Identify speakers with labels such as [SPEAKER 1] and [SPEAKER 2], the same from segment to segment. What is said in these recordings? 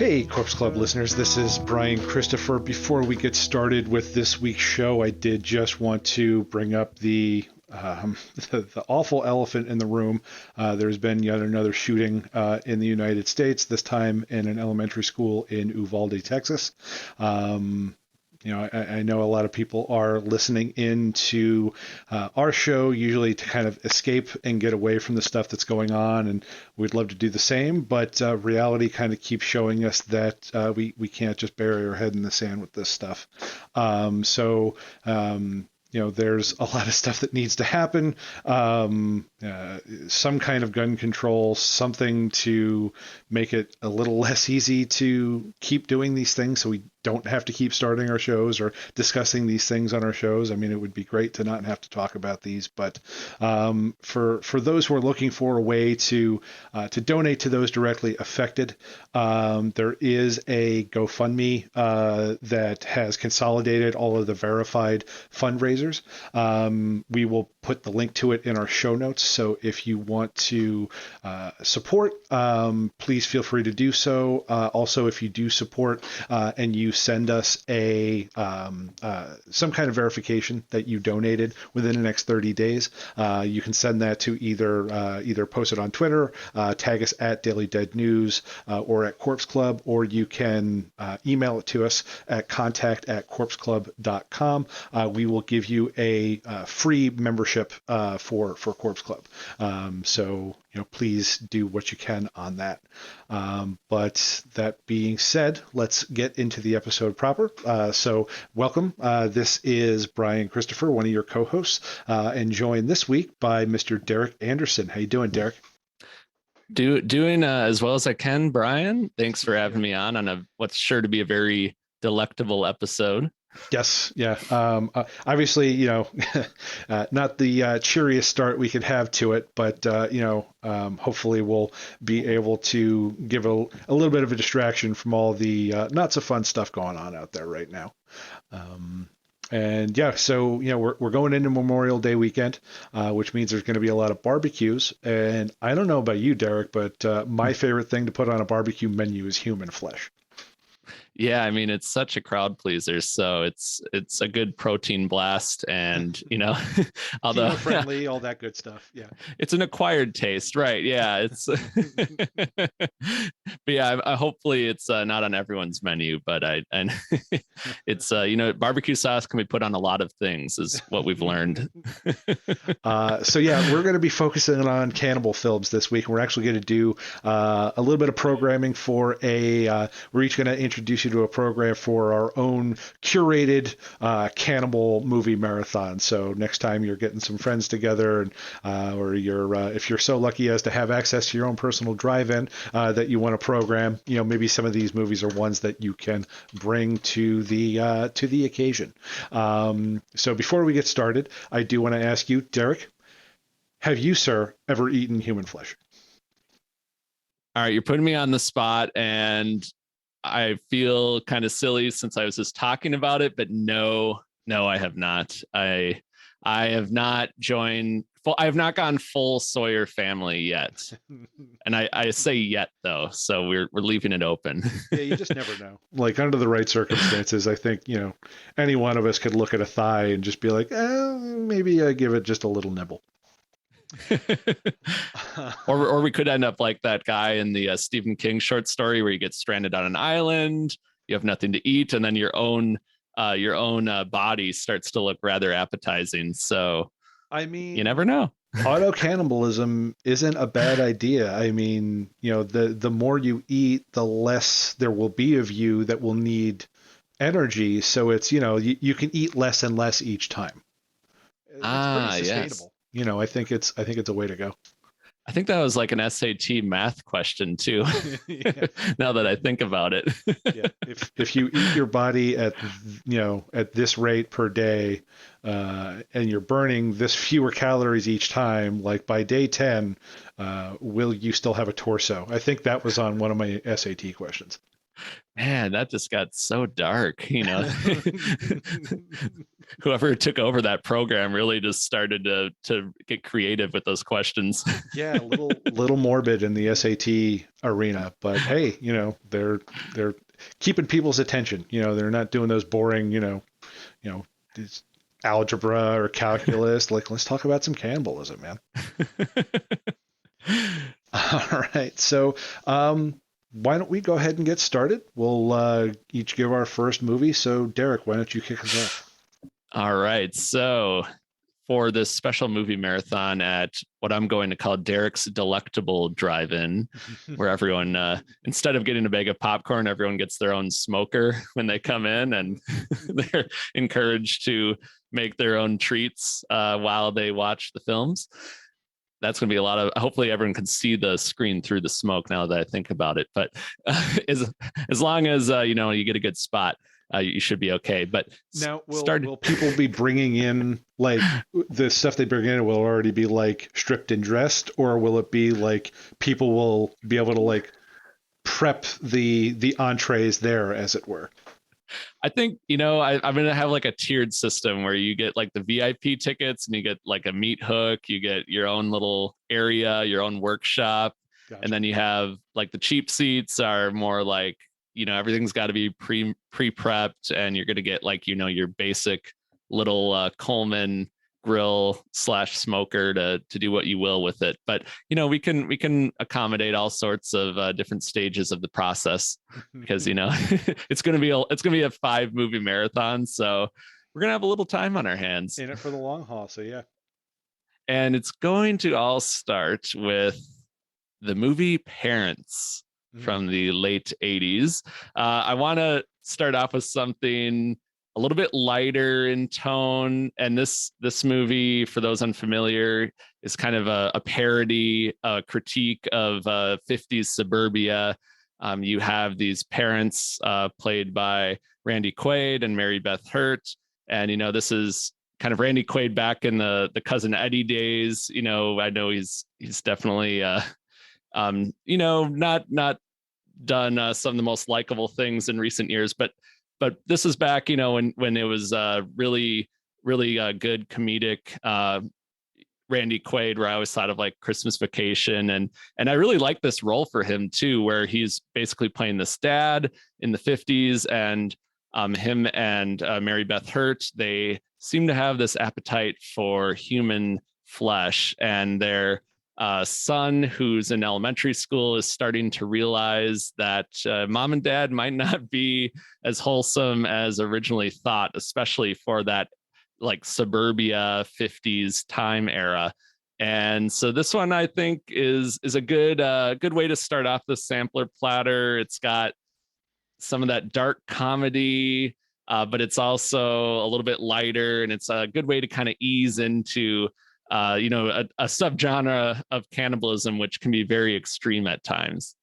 [SPEAKER 1] Hey, Corpse Club listeners, this is Brian Christopher. Before we get started with this week's show, I did just want to bring up the awful elephant in the room. There's been yet another shooting in the United States, this time in an elementary school in Uvalde, Texas. I know a lot of people are listening in to our show usually to kind of escape and get away from the stuff that's going on, and we'd love to do the same, but reality kind of keeps showing us that we can't just bury our head in the sand with this stuff. There's a lot of stuff that needs to happen. Some kind of gun control, something to make it a little less easy to keep doing these things so we don't have to keep starting our shows or discussing these things on our shows. I mean, it would be great to not have to talk about these, but for those who are looking for a way to donate to those directly affected, there is a GoFundMe that has consolidated all of the verified fundraisers. We will put the link to it in our show notes. So if you want to support, please feel free to do so. Also, if you do support and you send us some kind of verification that you donated within the next 30 days, you can send that to either post it on Twitter, tag us at Daily Dead News or at Corpse Club, or you can email it to us at contact@corpseclub.com. We will give you a free membership for Corpse Club. So please do what you can on that. But that being said, let's get into the episode proper. So welcome. This is Brian Christopher, one of your co-hosts, and joined this week by Mr. Derek Anderson. How you doing, Derek?
[SPEAKER 2] Doing as well as I can, Brian. Thanks for having me on what's sure to be a very delectable episode.
[SPEAKER 1] Yes. Yeah. Obviously, not the cheeriest start we could have to it, but, hopefully we'll be able to give a little bit of a distraction from all the not so fun stuff going on out there right now. So, we're going into Memorial Day weekend, which means there's going to be a lot of barbecues. And I don't know about you, Derek, but my favorite thing to put on a barbecue menu is human flesh.
[SPEAKER 2] Yeah, I mean, it's such a crowd pleaser, so it's a good protein blast, and
[SPEAKER 1] although friendly, all that good stuff. Yeah,
[SPEAKER 2] it's an acquired taste, right? Yeah, it's but yeah, hopefully it's not on everyone's menu, but it's barbecue sauce can be put on a lot of things, is what we've learned.
[SPEAKER 1] We're going to be focusing on Cannibal films this week. We're actually going to do a little bit of programming for we're each going to introduce you to a program for our own curated Cannibal movie marathon. So next time you're getting some friends together, and or if you're so lucky as to have access to your own personal drive-in that you want to program, maybe some of these movies are ones that you can bring to the occasion. So before we get started, I do want to ask you, Derek, have you, sir, ever eaten human flesh?
[SPEAKER 2] All right, you're putting me on the spot, and I feel kind of silly since I was just talking about it, but no, I have not. I have not I have not gone full Sawyer family yet. And I say yet though, so we're leaving it open.
[SPEAKER 1] Yeah, you just never know. Like under the right circumstances, I think, any one of us could look at a thigh and just be like, maybe I give it just a little nibble.
[SPEAKER 2] or we could end up like that guy in the Stephen King short story where you get stranded on an island, you have nothing to eat, and then your own body starts to look rather appetizing. So I mean, you never know.
[SPEAKER 1] Auto cannibalism isn't a bad idea. I mean, the more you eat, the less there will be of you that will need energy. So it's, you can eat less and less each time. It's pretty sustainable. Yes. I think it's a way to go.
[SPEAKER 2] I think that was like an SAT math question too. Yeah. Now that I think about it.
[SPEAKER 1] Yeah. If you eat your body at this rate per day, and you're burning this fewer calories each time, like by day 10, will you still have a torso? I think that was on one of my SAT questions.
[SPEAKER 2] Man, that just got so dark, you know. Whoever took over that program really just started to get creative with those questions.
[SPEAKER 1] Yeah, a little morbid in the SAT arena, but hey, they're keeping people's attention. They're not doing those boring, these algebra or calculus. Like, let's talk about some cannibalism, man. All right, so why don't we go ahead and get started? We'll each give our first movie. So, Derek, why don't you kick us off?
[SPEAKER 2] All right. So for this special movie marathon at what I'm going to call Derek's Delectable Drive-In, where everyone, instead of getting a bag of popcorn, everyone gets their own smoker when they come in, and they're encouraged to make their own treats while they watch the films. That's going to be a lot of, hopefully everyone can see the screen through the smoke now that I think about it. But as long as, you get a good spot, you should be okay. But
[SPEAKER 1] now, will people be bringing in, like, the stuff they bring in will already be like stripped and dressed, or will it be like people will be able to like prep the entrees there, as it were?
[SPEAKER 2] I think, I'm going to have like a tiered system where you get like the VIP tickets and you get like a meat hook, you get your own little area, your own workshop. Gotcha. And then you have like the cheap seats are more like, everything's got to be pre-prepped, and you're going to get like, your basic little Coleman grill / smoker to do what you will with it. But we can accommodate all sorts of different stages of the process, because it's going to be a 5-movie marathon, so we're going to have a little time on our hands,
[SPEAKER 1] in it for the long haul. So yeah,
[SPEAKER 2] and it's going to all start with the movie Parents from the late 80s. I want to start off with something a little bit lighter in tone. And this movie, for those unfamiliar, is kind of a parody, a critique of 50s suburbia. You have these parents played by Randy Quaid and Mary Beth Hurt. And, this is kind of Randy Quaid back in the Cousin Eddie days. I know he's definitely not done some of the most likable things in recent years, but this is back, when it was really good comedic Randy Quaid, where I always thought of like Christmas Vacation, and I really like this role for him too, where he's basically playing this dad in the 50s, and him and Mary Beth Hurt, they seem to have this appetite for human flesh, and their son, who's in elementary school, is starting to realize that mom and dad might not be as wholesome as originally thought, especially for that like suburbia 50s time era. And so this one, I think, is a good way to start off the sampler platter. It's got some of that dark comedy, but it's also a little bit lighter, and it's a good way to kind of ease into a subgenre of cannibalism, which can be very extreme at times.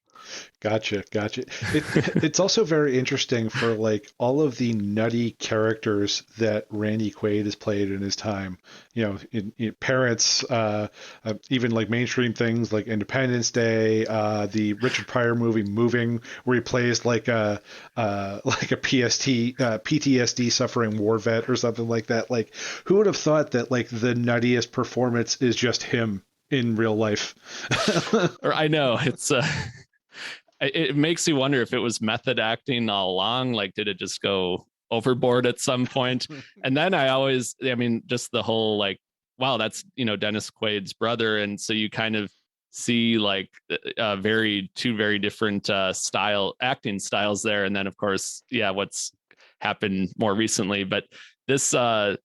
[SPEAKER 1] Gotcha. It's also very interesting for like all of the nutty characters that Randy Quaid has played in his time. In Parents, even like mainstream things like Independence Day, the Richard Pryor movie Moving, where he plays like a PTSD suffering war vet or something like that. Like, who would have thought that like the nuttiest performance is just him in real life?
[SPEAKER 2] Or I know it's. It makes you wonder if it was method acting all along. Like, did it just go overboard at some point? And then just the whole like, wow, that's, Dennis Quaid's brother. And so you kind of see like two very different acting styles there. And then of course, yeah, what's happened more recently. But I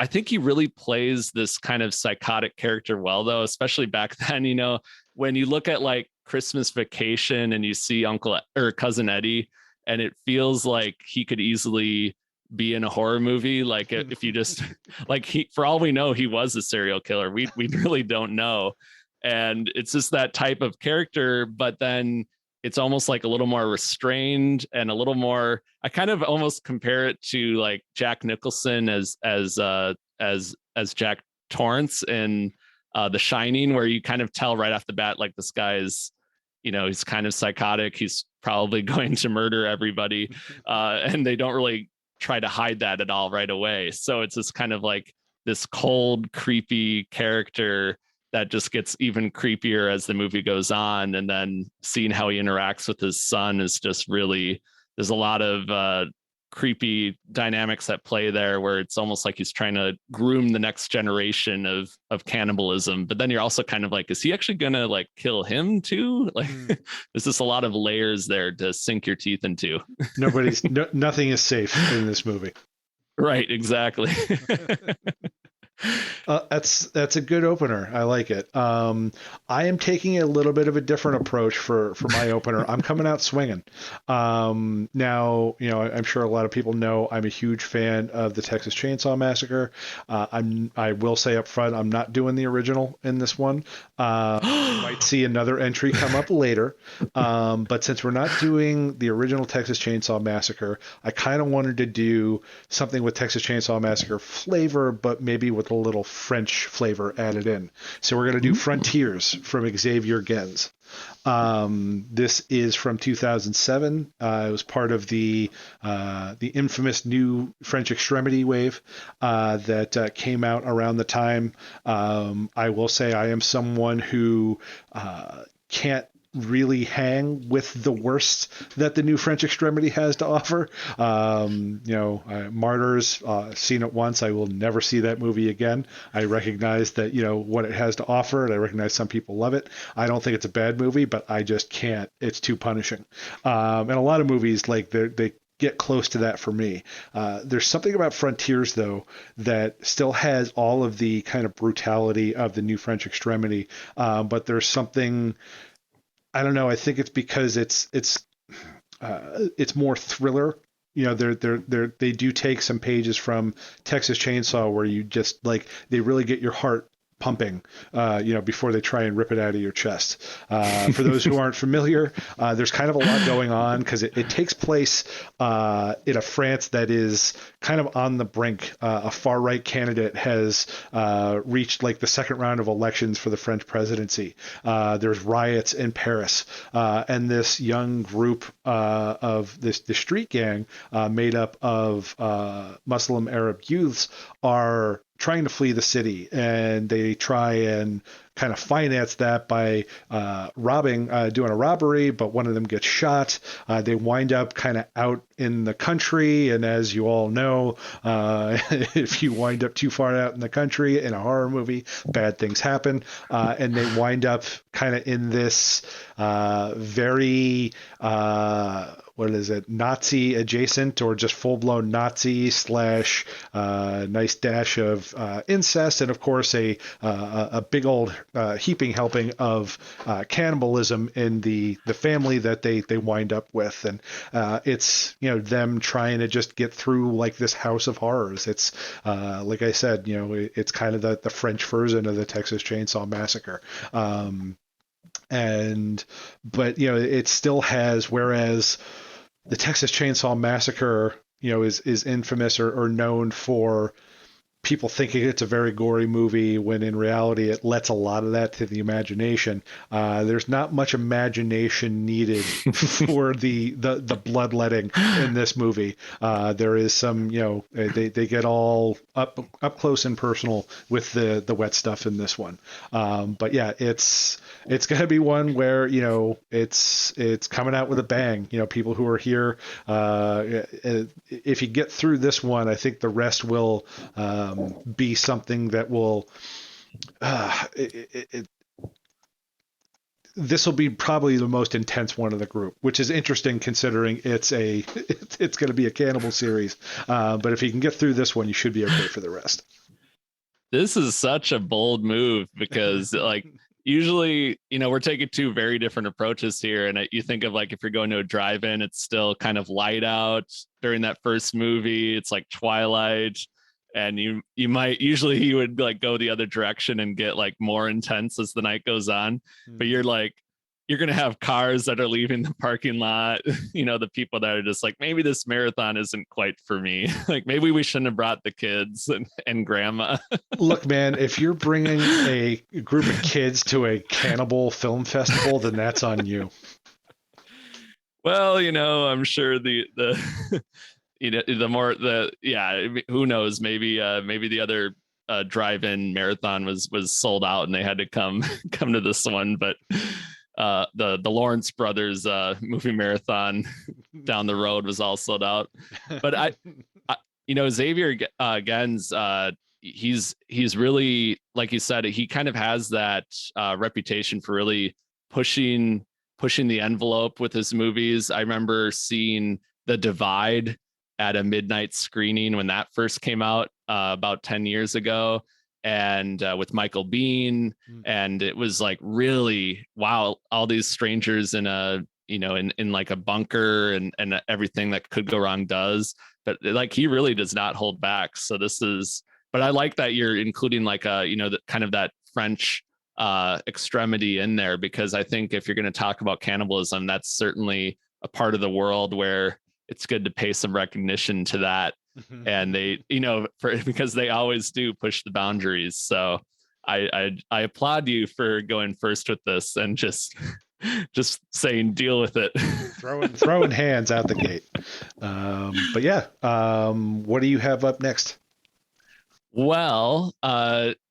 [SPEAKER 2] think he really plays this kind of psychotic character well, though, especially back then, when you look at like Christmas Vacation and you see Uncle or Cousin Eddie, and it feels like he could easily be in a horror movie. Like if you just like for all we know, he was a serial killer. We really don't know. And it's just that type of character, but then it's almost like a little more restrained and a little more, I kind of almost compare it to like Jack Nicholson as Jack Torrance in The Shining, where you kind of tell right off the bat, like this guy's he's kind of psychotic. He's probably going to murder everybody. And they don't really try to hide that at all right away. So it's just kind of like this cold, creepy character that just gets even creepier as the movie goes on. And then seeing how he interacts with his son is just really, there's a lot of creepy dynamics at play there, where it's almost like he's trying to groom the next generation of cannibalism. But then you're also kind of like, is he actually gonna like kill him too? Like there's just a lot of layers there to sink your teeth into.
[SPEAKER 1] Nothing is safe in this movie.
[SPEAKER 2] Right, exactly.
[SPEAKER 1] That's a good opener. I like it. I am taking a little bit of a different approach for my opener. I'm coming out swinging. Now, I'm sure a lot of people know I'm a huge fan of the Texas Chainsaw Massacre. I will say up front, I'm not doing the original in this one. You might see another entry come up later. But since we're not doing the original Texas Chainsaw Massacre, I kind of wanted to do something with Texas Chainsaw Massacre flavor, but maybe with a little French flavor added in. So we're going to do Frontiers from Xavier Gens. This is from 2007. It was part of the infamous new French extremity wave that came out around the time. I will say I am someone who can't really hang with the worst that the new French extremity has to offer. Martyrs, seen it once. I will never see that movie again. I recognize that, what it has to offer, and I recognize some people love it. I don't think it's a bad movie, but I just can't. It's too punishing. And a lot of movies, like they get close to that for me. There's something about Frontiers, though, that still has all of the kind of brutality of the new French extremity, but there's something, I don't know. I think it's because it's more thriller. They do take some pages from Texas Chainsaw, where you just like, they really get your heart pumping, before they try and rip it out of your chest. For those who aren't familiar, there's kind of a lot going on, because it takes place in a France that is kind of on the brink. A far right candidate has reached like the second round of elections for the French presidency. There's riots in Paris, and this young group of the street gang made up of Muslim Arab youths are trying to flee the city, and they try and kind of finance that by doing a robbery, but one of them gets shot. They wind up kind of out in the country, and as you all know, if you wind up too far out in the country in a horror movie, bad things happen, and they wind up kind of in this very what is it, Nazi adjacent, or just full-blown Nazi slash nice dash of incest, and of course a big old heaping helping of cannibalism in the family that they wind up with. And it's them trying to just get through like this house of horrors. It's like I said, it's kind of the French version of the Texas Chainsaw Massacre. But it still has, whereas the Texas Chainsaw Massacre, is infamous or known for people thinking it's a very gory movie, when in reality it lets a lot of that to the imagination. There's not much imagination needed for the bloodletting in this movie. There is some, they get all up close and personal with the wet stuff in this one. But yeah, it's going to be one where, it's coming out with a bang. People who are here, if you get through this one, I think the rest will be something that will this will be probably the most intense one of the group, which is interesting considering it's going to be a cannibal series. But if you can get through this one, you should be okay for the rest.
[SPEAKER 2] This is such a bold move, because like usually, we're taking two very different approaches here. And you think of like, if you're going to a drive-in, it's still kind of light out during that first movie. It's like twilight. And you would like go the other direction and get like more intense as the night goes on. But you're like, you're going to have cars that are leaving the parking lot. The people that are just like, maybe this marathon isn't quite for me. Like, maybe we shouldn't have brought the kids and grandma.
[SPEAKER 1] Look, man, if you're bringing a group of kids to a cannibal film festival, then that's on you.
[SPEAKER 2] Well, I'm sure the the more the yeah, who knows, maybe the other drive-in marathon was sold out and they had to come to this one, but the Lawrence brothers movie marathon down the road was all sold out. But Xavier Gens, he's really, like you said, he kind of has that reputation for really pushing the envelope with his movies. I remember seeing The Divide at a midnight screening when that first came out about 10 years ago, and with Michael Biehn. And it was like, really, wow, all these strangers in a in like a bunker, and everything that could go wrong does. But like, he really does not hold back. So but I like that you're including like the kind of that French extremity in there, because I think if you're going to talk about cannibalism, that's certainly a part of the world where it's good to pay some recognition to that. And they, because they always do push the boundaries. So I applaud you for going first with this and just saying, deal with it.
[SPEAKER 1] throwing hands out the gate. But yeah, what do you have up next?
[SPEAKER 2] Well,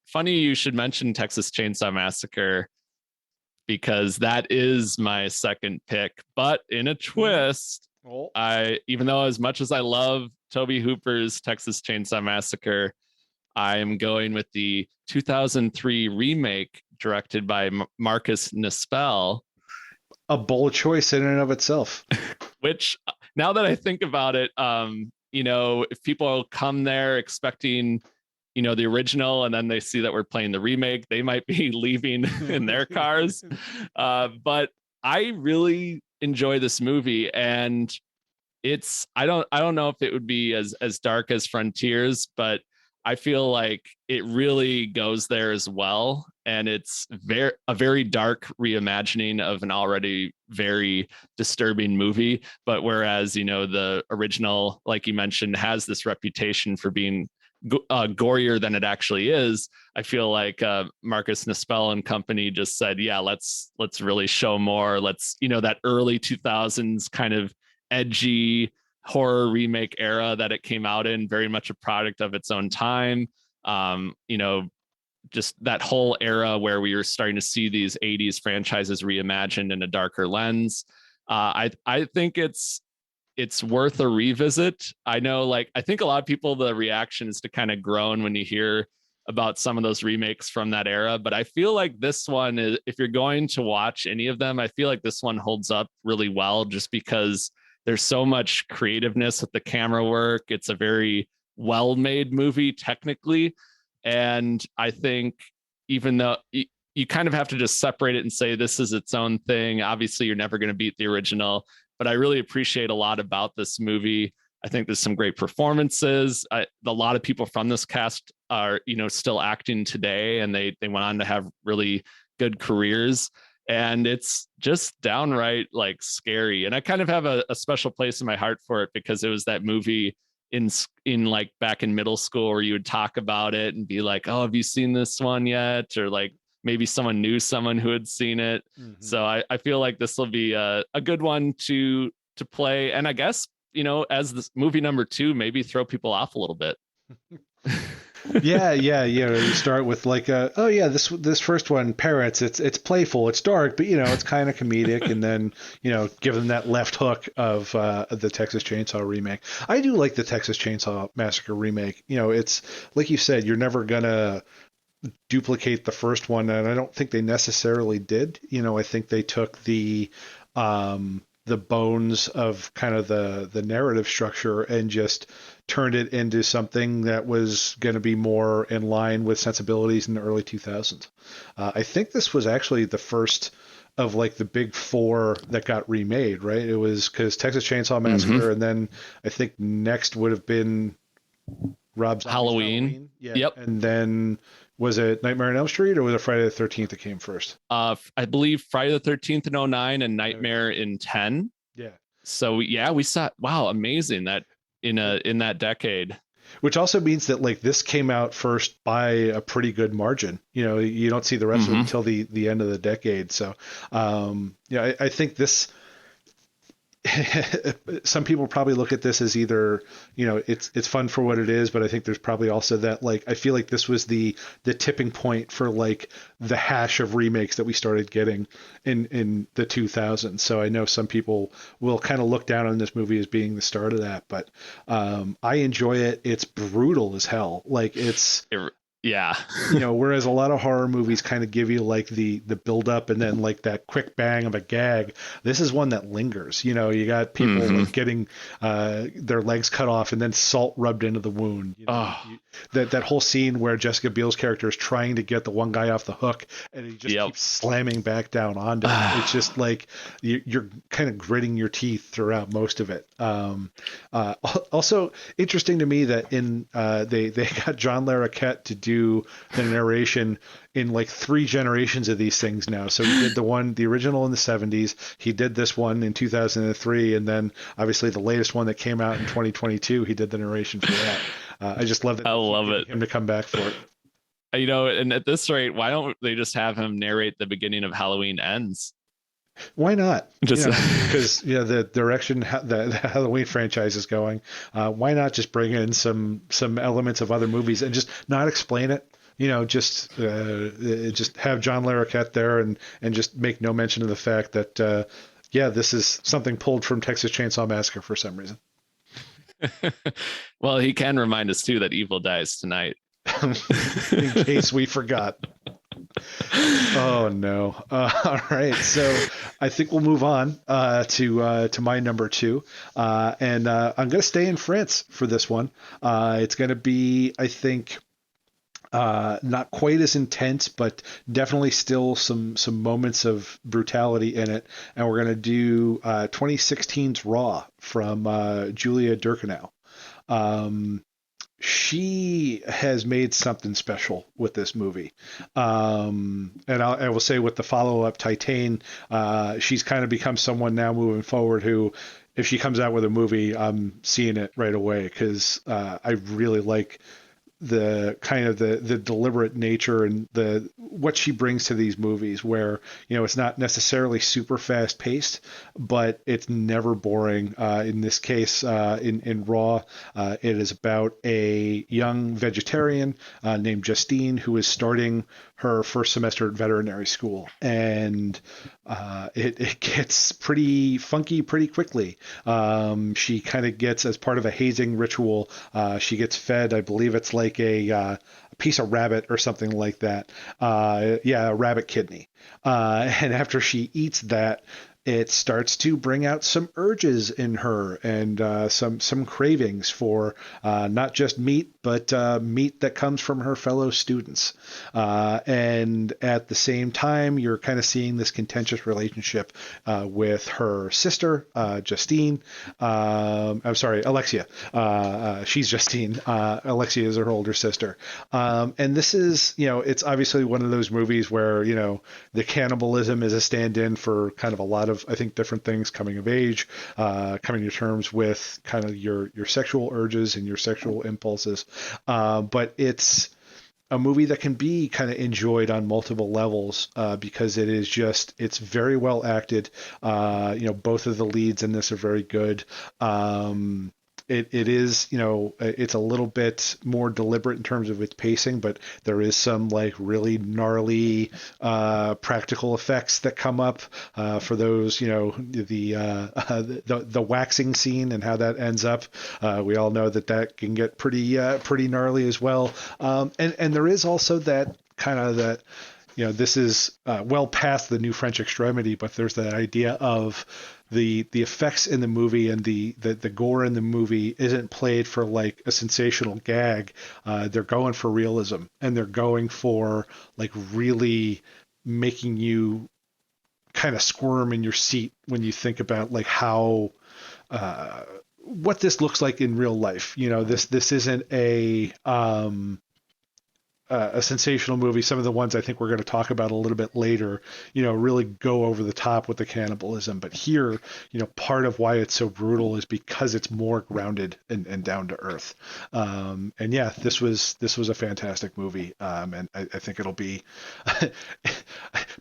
[SPEAKER 2] funny you should mention Texas Chainsaw Massacre, because that is my second pick. But in a twist, even though as much as I love Tobe Hooper's Texas Chainsaw Massacre, I am going with the 2003 remake directed by Marcus Nispel.
[SPEAKER 1] A bold choice in and of itself.
[SPEAKER 2] Which, now that I think about it, if people come there expecting the original, and then they see that we're playing the remake, they might be leaving in their cars. But I really enjoy this movie, and I don't know if it would be as dark as Frontiers, but I feel like it really goes there as well. And it's a very dark reimagining of an already very disturbing movie. But whereas, the original, like you mentioned, has this reputation for being gorier than it actually is, I feel like Marcus Nispel and company just said, yeah, let's really show more. Let's, that early 2000s kind of edgy horror remake era that it came out in, very much a product of its own time. Just that whole era where we were starting to see these 80s franchises reimagined in a darker lens. I think it's worth a revisit. I know, like, I think a lot of people, the reaction is to kind of groan when you hear about some of those remakes from that era. But I feel like this one is, if you're going to watch any of them, I feel like this one holds up really well, just because there's so much creativeness with the camera work. It's a very well-made movie technically. And I think, even though you kind of have to just separate it and say this is its own thing, obviously you're never going to beat the original. But I really appreciate a lot about this movie. I think there's some great performances. A lot of people from this cast are, still acting today, and they went on to have really good careers. And it's just downright like scary. And I kind of have a special place in my heart for it, because it was that movie in like back in middle school where you would talk about it and be like, oh, have you seen this one yet? Or like, maybe someone knew someone who had seen it. So I feel like this will be a good one to play. And I guess, as this movie number 2, maybe throw people off a little bit.
[SPEAKER 1] Yeah. You start with like, oh yeah, this first one, Parrots. It's playful, it's dark, but it's kind of comedic, and then give them that left hook of the Texas Chainsaw remake. I do like the Texas Chainsaw Massacre remake. It's like you said, you're never gonna duplicate the first one, and I don't think they necessarily did. I think they took the bones of kind of the narrative structure and just turned it into something that was going to be more in line with sensibilities in the early 2000s. I think this was actually the first of like the big 4 that got remade, right? It was because Texas Chainsaw Massacre, and then I think next would have been Rob Zombie's
[SPEAKER 2] Halloween.
[SPEAKER 1] Halloween. Yeah.
[SPEAKER 2] Yep.
[SPEAKER 1] And then was it Nightmare on Elm Street or was it Friday the 13th that came first?
[SPEAKER 2] I believe Friday the 13th in '09 and
[SPEAKER 1] Okay.
[SPEAKER 2] Nightmare in 10.
[SPEAKER 1] Yeah.
[SPEAKER 2] So yeah, we saw, wow, amazing that in that decade.
[SPEAKER 1] Which also means that like this came out first by a pretty good margin. You know, you don't see the rest of it
[SPEAKER 2] Mm-hmm.
[SPEAKER 1] until the end of the decade. So, yeah, I think this some people probably look at this as either, you know, it's fun for what it is, but I think there's probably also that like I feel like this was the tipping point for like the hash of remakes that we started getting in the 2000s. So I know some people will kind of look down on this movie as being the start of that, but I enjoy it. It's brutal as hell. Like it's
[SPEAKER 2] Yeah.
[SPEAKER 1] you know, whereas a lot of horror movies kind of give you like the build up and then like that quick bang of a gag, this is one that lingers. You know, you got people
[SPEAKER 2] Mm-hmm.
[SPEAKER 1] like getting their legs cut off and then salt rubbed into the wound. You know,
[SPEAKER 2] Oh,
[SPEAKER 1] that whole scene where Jessica Biel's character is trying to get the one guy off the hook and he just
[SPEAKER 2] yep.
[SPEAKER 1] keeps slamming back down onto him. It's just like you're kind of gritting your teeth throughout most of it. Also interesting to me that in they got John Larroquette to do the narration in like 3 generations of these things now. So he did the original in the 70s. He did this one in 2003, and then obviously the latest one that came out in 2022. He did the narration for that. I just love that
[SPEAKER 2] I
[SPEAKER 1] they keep
[SPEAKER 2] love
[SPEAKER 1] getting
[SPEAKER 2] it.
[SPEAKER 1] him to come back for it.
[SPEAKER 2] You know, and at this rate, why don't they just have him narrate the beginning of Halloween Ends?
[SPEAKER 1] Why not?
[SPEAKER 2] Just
[SPEAKER 1] You know, because you know the direction the Halloween franchise is going. Why not just bring in some elements of other movies and just not explain it? You know, just have John Larroquette there and just make no mention of the fact that yeah, this is something pulled from Texas Chainsaw Massacre for some reason.
[SPEAKER 2] well, he can remind us too that evil dies tonight.
[SPEAKER 1] In case we forgot. Oh no! All right, so I think we'll move on to my number two, and I'm going to stay in France for this one. It's going to be, I think, not quite as intense, but definitely still some moments of brutality in it. And we're going to do 2016's Raw from Julia Ducournau. Um, she has made something special with this movie. And I will say with the follow up Titan, she's kind of become someone now moving forward who, if she comes out with a movie, I'm seeing it right away because I really like the kind of the deliberate nature and the what she brings to these movies where you know it's not necessarily super fast paced but it's never boring. In this case, in Raw, it is about a young vegetarian named Justine who is starting her first semester at veterinary school, and it gets pretty funky pretty quickly. She kind of gets, as part of a hazing ritual, she gets fed, I believe it's like a piece of rabbit or something like that. Yeah, a rabbit kidney. And after she eats that, it starts to bring out some urges in her and some cravings for not just meat, but meat that comes from her fellow students. And at the same time, you're kind of seeing this contentious relationship with her sister, Justine. I'm sorry, Alexia. She's Justine. Alexia is her older sister. And this is, you know, it's obviously one of those movies where, you know, the cannibalism is a stand-in for kind of a lot of, I think, different things, coming of age, coming to terms with kind of your sexual urges and your sexual impulses. But it's a movie that can be kind of enjoyed on multiple levels because it is just, it's very well acted. You know, both of the leads in this are very good. It is, you know, it's a little bit more deliberate in terms of its pacing, but there is some like really gnarly practical effects that come up for those, you know, the waxing scene and how that ends up. We all know that can get pretty gnarly as well. And there is also that kind of that, you know, this is well past the new French extremity, but there's that idea of the effects in the movie and the gore in the movie isn't played for like a sensational gag. They're going for realism, and they're going for like really making you kind of squirm in your seat when you think about like how what this looks like in real life. This isn't a sensational movie. Some of the ones I think we're going to talk about a little bit later, really go over the top with the cannibalism. But here, part of why it's so brutal is because it's more grounded and down to earth. And yeah, this was a fantastic movie. And I think it'll be.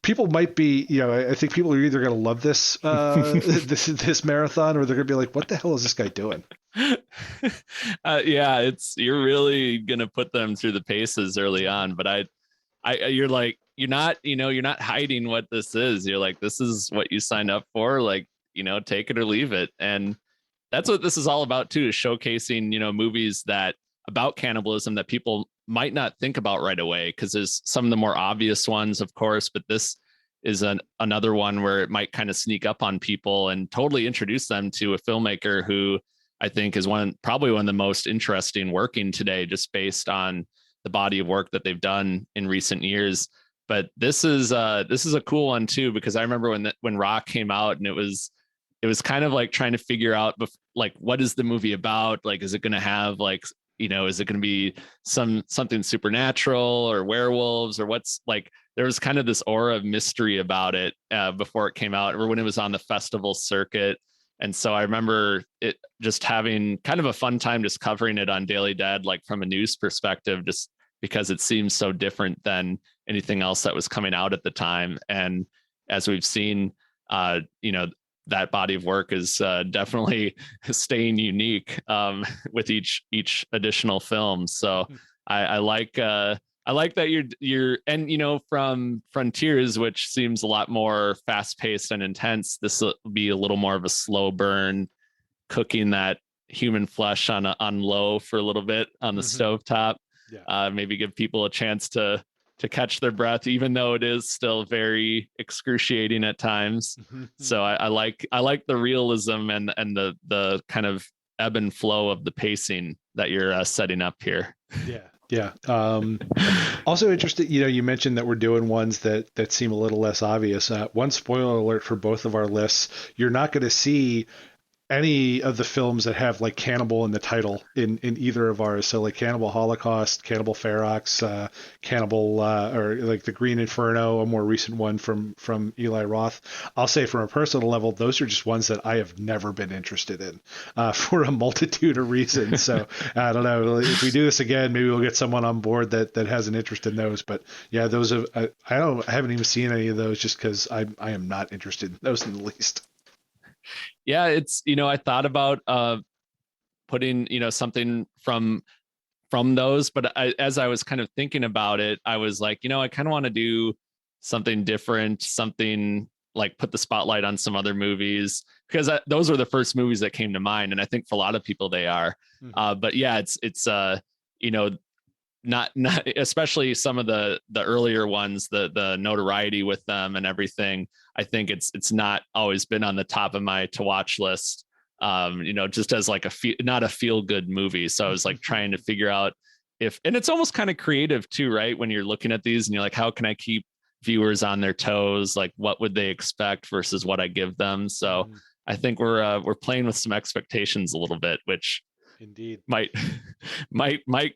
[SPEAKER 1] People might be, I think people are either going to love this this marathon, or they're going to be like, "What the hell is this guy doing?"
[SPEAKER 2] Yeah, you're really gonna put them through the paces early on, but you're like, you're not hiding what this is. You're like, this is what you signed up for. Like, take it or leave it. And that's what this is all about too, is showcasing, movies that about cannibalism that people might not think about right away, because there's some of the more obvious ones, of course, but this is another one where it might kind of sneak up on people and totally introduce them to a filmmaker who I think is probably one of the most interesting working today, just based on the body of work that they've done in recent years. But this is a cool one too, because I remember when Raw came out, and it was kind of like trying to figure out like, what is the movie about? Like, is it going to have like, is it going to be something supernatural or werewolves, or what's like, there was kind of this aura of mystery about it before it came out, or when it was on the festival circuit. And so I remember it just having kind of a fun time just covering it on Daily Dead, like from a news perspective, just because it seems so different than anything else that was coming out at the time. And as we've seen, that body of work is definitely staying unique with each additional film. So I like that you're and from Frontiers, which seems a lot more fast paced and intense, this will be a little more of a slow burn, cooking that human flesh on low for a little bit on the stovetop. Yeah. Maybe give people a chance to catch their breath, even though it is still very excruciating at times. So I like the realism and the kind of ebb and flow of the pacing that you're setting up here.
[SPEAKER 1] Yeah. Yeah. Also interested, you mentioned that we're doing ones that seem a little less obvious. One spoiler alert for both of our lists: you're not going to see any of the films that have like cannibal in the title in either of ours. So like Cannibal Holocaust, Cannibal Ferox, Cannibal, or like the Green Inferno, a more recent one from Eli Roth. I'll say from a personal level, those are just ones that I have never been interested in for a multitude of reasons. So I don't know, if we do this again, maybe we'll get someone on board that has an interest in those. But yeah, those are, I haven't even seen any of those, just because I am not interested in those in the least.
[SPEAKER 2] Yeah, it's I thought about putting something from those, but as I was kind of thinking about it, I was like, I kind of want to do something different, something like put the spotlight on some other movies, because those were the first movies that came to mind, and I think for a lot of people they are. But yeah, it's not especially some of the earlier ones, the notoriety with them and everything. I think it's not always been on the top of my to watch list, just as like not a feel good movie. So I was like trying to figure out and it's almost kind of creative too, right? When you're looking at these and you're like, how can I keep viewers on their toes? Like, what would they expect versus what I give them? So I think we're playing with some expectations a little bit, which
[SPEAKER 1] indeed
[SPEAKER 2] might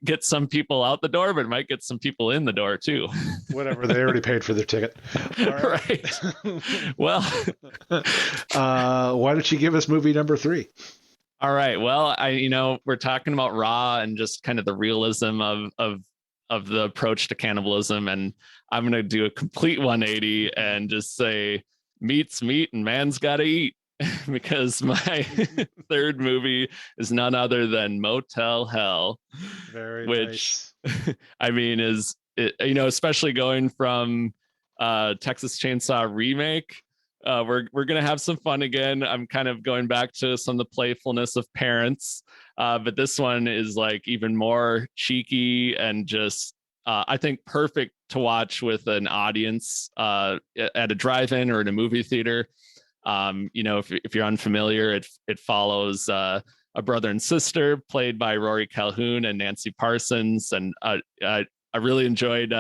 [SPEAKER 2] get some people out the door, but it might get some people in the door too.
[SPEAKER 1] Whatever, they already paid for their ticket.
[SPEAKER 2] Right. Well,
[SPEAKER 1] why don't you give us movie number 3?
[SPEAKER 2] All right. Well, we're talking about Raw and just kind of the realism of the approach to cannibalism, and I'm going to do a complete 180 and just say meat's meat and man's got to eat. Because my third movie is none other than Motel Hell.
[SPEAKER 1] Very
[SPEAKER 2] which
[SPEAKER 1] nice.
[SPEAKER 2] I mean, especially going from Texas Chainsaw remake, we're gonna have some fun again. I'm kind of going back to some of the playfulness of Parents, but this one is like even more cheeky and just I think perfect to watch with an audience at a drive-in or in a movie theater. If you're unfamiliar, it follows a brother and sister played by Rory Calhoun and Nancy Parsons, and I really enjoyed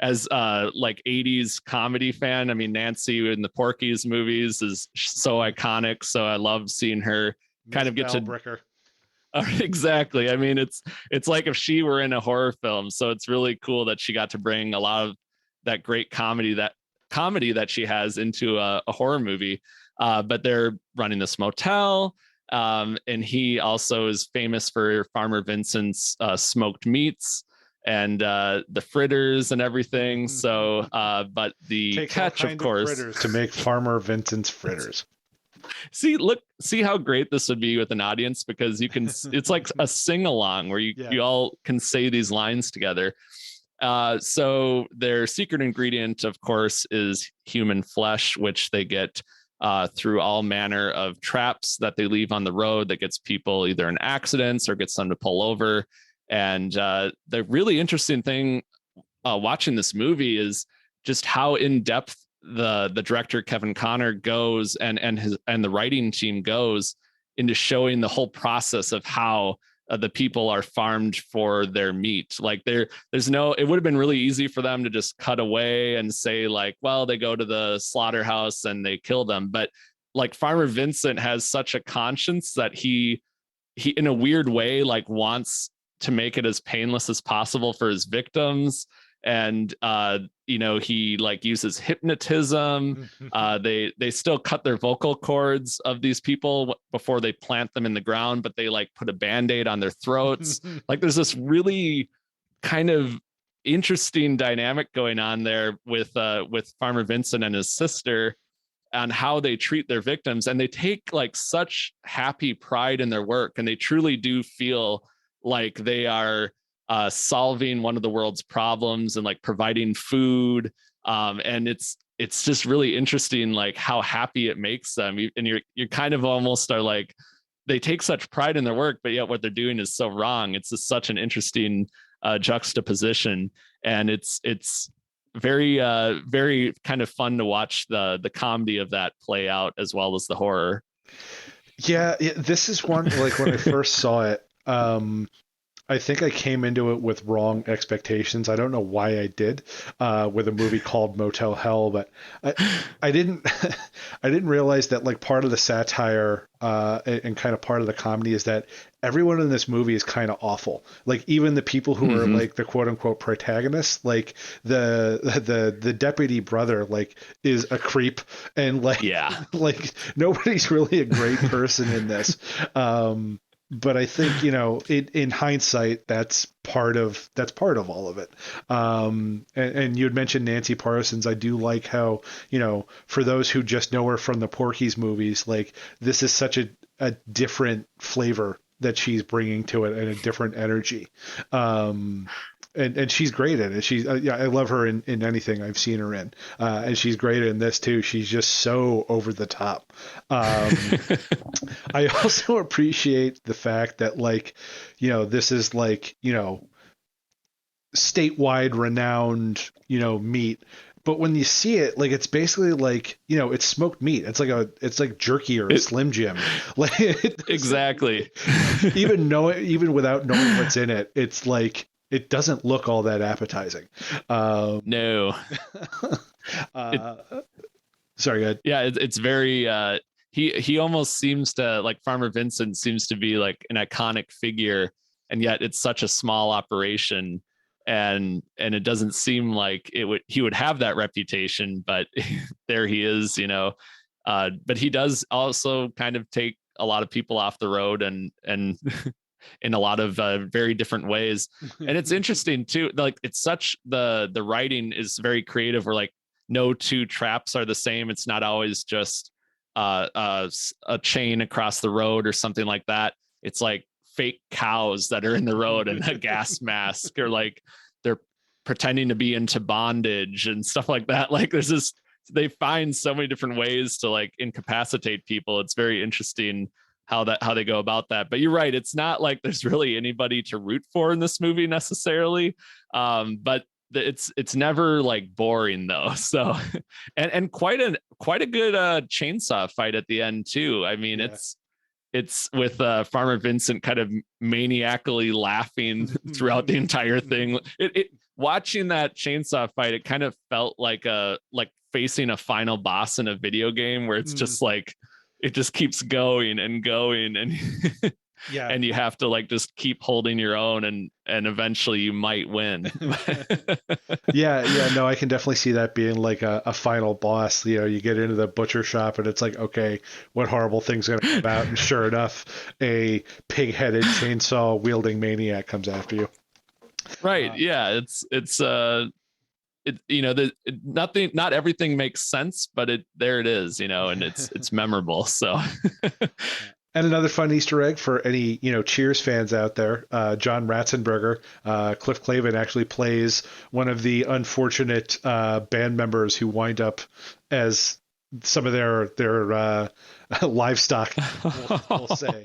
[SPEAKER 2] as like 80s comedy fan. I mean, Nancy in the Porky's movies is so iconic, so I love seeing her kind of get
[SPEAKER 1] Val Bricker.
[SPEAKER 2] Exactly. I mean, it's like if she were in a horror film. So it's really cool that she got to bring a lot of that great comedy that she has into a horror movie. But they're running this motel. And he also is famous for Farmer Vincent's smoked meats and the fritters and everything. So, but the
[SPEAKER 1] Takes all
[SPEAKER 2] catch, of
[SPEAKER 1] kinds of
[SPEAKER 2] course,
[SPEAKER 1] fritters to make Farmer Vincent's fritters.
[SPEAKER 2] see how great this would be with an audience, because you can, it's like a sing along where you all can say these lines together. So their secret ingredient, of course, is human flesh, which they get through all manner of traps that they leave on the road that gets people either in accidents or gets them to pull over. And the really interesting thing watching this movie is just how in depth the director Kevin Connor goes, and the writing team goes into showing the whole process of how the people are farmed for their meat. Like there's no, it would have been really easy for them to just cut away and say like, well, they go to the slaughterhouse and they kill them. But like Farmer Vincent has such a conscience that he in a weird way, like wants to make it as painless as possible for his victims. And he like uses hypnotism. They still cut their vocal cords of these people before they plant them in the ground, but they like put a band-aid on their throats. Like there's this really kind of interesting dynamic going on there with Farmer Vincent and his sister on how they treat their victims. And they take like such happy pride in their work, and they truly do feel like they are solving one of the world's problems and like providing food. And it's just really interesting, like how happy it makes them. And you're kind of almost are like, they take such pride in their work, but yet what they're doing is so wrong. It's just such an interesting juxtaposition. And it's very, very kind of fun to watch the comedy of that play out as well as the horror.
[SPEAKER 1] Yeah, this is one, like when I first saw it, I think I came into it with wrong expectations. I don't know why I did with a movie called Motel Hell, but I didn't I didn't realize that like part of the satire and kind of part of the comedy is that everyone in this movie is kind of awful. Like even the people who are like the quote unquote protagonists, like the deputy brother, like is a creep, and like like nobody's really a great person in this. But I think, in hindsight, that's part of all of it. And you had mentioned Nancy Parsons. I do like how, for those who just know her from the Porky's movies, like this is such a different flavor that she's bringing to it and a different energy. And she's great in it. She's I love her in anything I've seen her in, and she's great in this too. She's just so over the top. I also appreciate the fact that like, this is like, statewide renowned, meat. But when you see it, like it's basically like, it's smoked meat. It's like jerky or a Slim Jim. Like
[SPEAKER 2] exactly.
[SPEAKER 1] even without knowing what's in it, it's like it doesn't look all that appetizing.
[SPEAKER 2] No.
[SPEAKER 1] Sorry, go ahead.
[SPEAKER 2] Yeah, it's very he almost seems to, like Farmer Vincent seems to be like an iconic figure, and yet it's such a small operation, and it doesn't seem like he would have that reputation, but there he is, but he does also kind of take a lot of people off the road and in a lot of very different ways. And it's interesting too, like it's such the writing is very creative, where like no two traps are the same. It's not always just a chain across the road or something like that. It's like fake cows that are in the road and a gas mask, or like they're pretending to be into bondage and stuff like that. Like there's this, they find so many different ways to like incapacitate people. It's very interesting how they go about that. But you're right, it's not like there's really anybody to root for in this movie necessarily. But it's never like boring though. So and quite a good chainsaw fight at the end too. I mean, it's with Farmer Vincent kind of maniacally laughing throughout the entire thing. It watching that chainsaw fight, it kind of felt like facing a final boss in a video game, where it's just like it just keeps going and going, and
[SPEAKER 1] Yeah.
[SPEAKER 2] and you have to like just keep holding your own, and eventually you might win.
[SPEAKER 1] Yeah, yeah, no, I can definitely see that being like a final boss. You know, you get into the butcher shop and it's like, okay, what horrible thing's going to come out? And sure enough, a pig-headed chainsaw wielding maniac comes after you.
[SPEAKER 2] Right.
[SPEAKER 1] Uh,
[SPEAKER 2] Yeah. It, nothing, not everything makes sense, but there it is, and it's memorable. So
[SPEAKER 1] and another fun Easter egg for any, Cheers fans out there, John Ratzenberger, Cliff Clavin actually plays one of the unfortunate band members who wind up as some of their livestock, we'll say.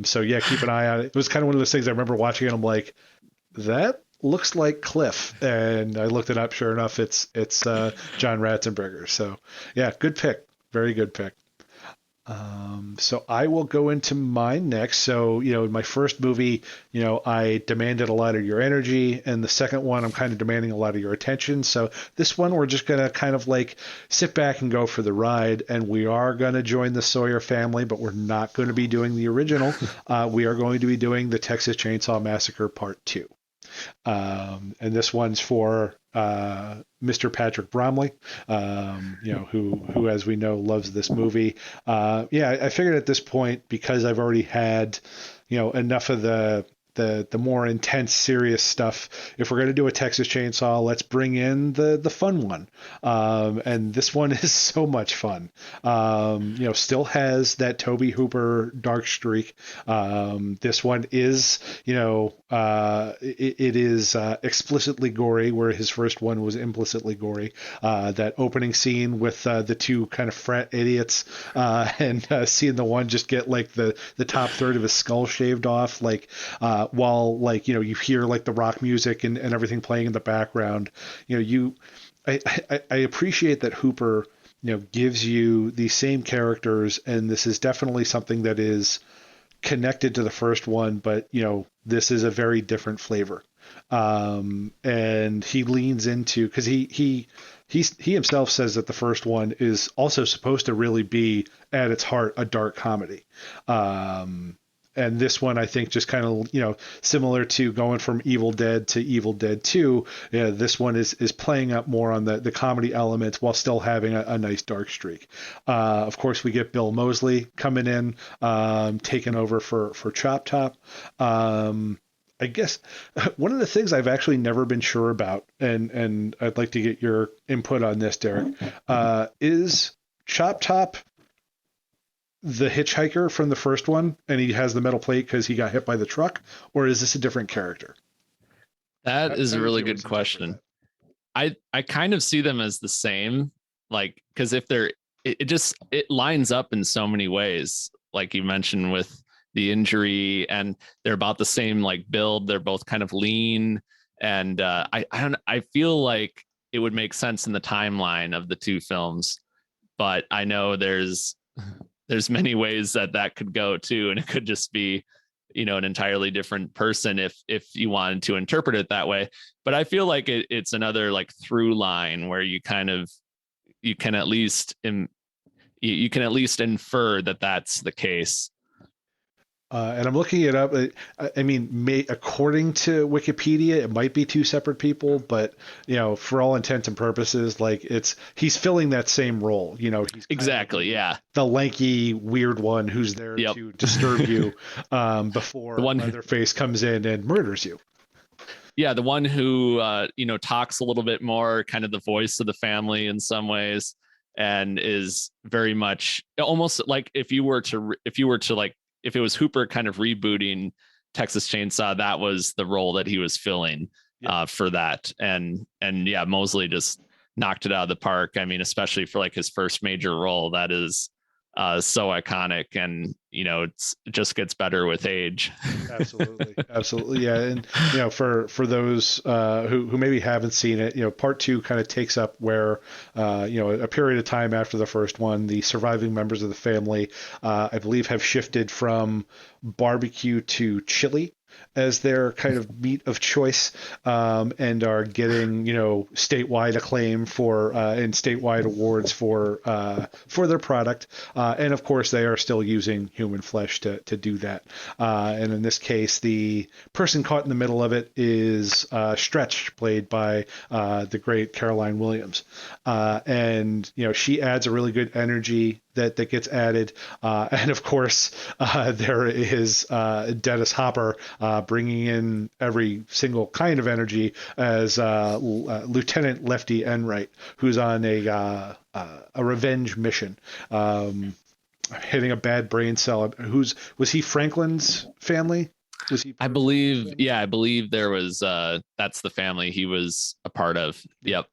[SPEAKER 1] So yeah, keep an eye on it. It was kind of one of those things I remember watching and I'm like, that looks like Cliff, and I looked it up. Sure enough, it's John Ratzenberger. So yeah, good pick, very good pick. So I will go into mine next. So, in my first movie, I demanded a lot of your energy, and the second one, I'm kind of demanding a lot of your attention. So this one, we're just gonna kind of like sit back and go for the ride, and we are gonna join the Sawyer family, but we're not going to be doing the original. We are going to be doing the Texas Chainsaw Massacre Part Two. And this one's for Mr. Patrick Bromley, who, as we know, loves this movie. Yeah, I figured at this point, because I've already had, enough of the more intense, serious stuff. If we're going to do a Texas Chainsaw, let's bring in the fun one. And this one is so much fun. Still has that Tobe Hooper dark streak. This one is, it is explicitly gory, where his first one was implicitly gory. That opening scene with the two kind of frat idiots, and seeing the one just get like the top third of his skull shaved off, like while like you hear like the rock music and everything playing in the background. I appreciate that Hooper gives you these same characters, and this is definitely something that is connected to the first one, but this is a very different flavor. And he leans into, because he himself says that the first one is also supposed to really be at its heart a dark comedy. And this one, I think, just kind of, similar to going from Evil Dead to Evil Dead 2, this one is playing up more on the comedy elements while still having a nice dark streak. Of course, we get Bill Moseley coming in, taking over for Chop Top. I guess one of the things I've actually never been sure about, and I'd like to get your input on this, Derek, is Chop Top the hitchhiker from the first one, and he has the metal plate because he got hit by the truck, or is this a different character?
[SPEAKER 2] that is
[SPEAKER 1] How
[SPEAKER 2] a
[SPEAKER 1] did
[SPEAKER 2] really
[SPEAKER 1] you
[SPEAKER 2] good
[SPEAKER 1] always interpret
[SPEAKER 2] question.
[SPEAKER 1] that?
[SPEAKER 2] I kind of see them as the same, like, because if they're, it lines up in so many ways, like you mentioned with the injury, and they're about the same like build. They're both kind of lean, and I feel like it would make sense in the timeline of the two films, but I know there's many ways that could go too, and it could just be an entirely different person if you wanted to interpret it that way. But I feel like it's another like through line where you kind of you can at least you can at least infer that that's the case.
[SPEAKER 1] And I'm looking it up. I mean, according to Wikipedia, it might be two separate people, but for all intents and purposes, like he's filling that same role. He's kind of
[SPEAKER 2] Exactly, yeah.
[SPEAKER 1] the lanky, weird one who's there
[SPEAKER 2] Yep.
[SPEAKER 1] to disturb you
[SPEAKER 2] The
[SPEAKER 1] before
[SPEAKER 2] one
[SPEAKER 1] Leatherface comes in and murders you.
[SPEAKER 2] yeah, the one who talks a little bit more, kind of the voice of the family in some ways, and is very much almost like if you were to like, if it was Hooper kind of rebooting Texas Chainsaw, that was the role that he was filling for that. And yeah, Moseley just knocked it out of the park. I mean, especially for like his first major role, that is so iconic, and it just gets better with age.
[SPEAKER 1] Absolutely, absolutely, yeah. And for those who maybe haven't seen it, part two kind of takes up where a period of time after the first one, the surviving members of the family, I believe, have shifted from barbecue to chili. as their kind of meat of choice, and are getting statewide acclaim for and statewide awards for their product. And of course, they are still using human flesh to do that. And in this case, the person caught in the middle of it is Stretch, played by the great Caroline Williams. And she adds a really good energy that gets added. And of course, there is Dennis Hopper bringing in every single kind of energy as Lieutenant Lefty Enright, who's on a revenge mission, hitting a bad brain cell. Was he Franklin's family? Was he?
[SPEAKER 2] I believe, yeah, I believe there was. That's the family he was a part of. Yep.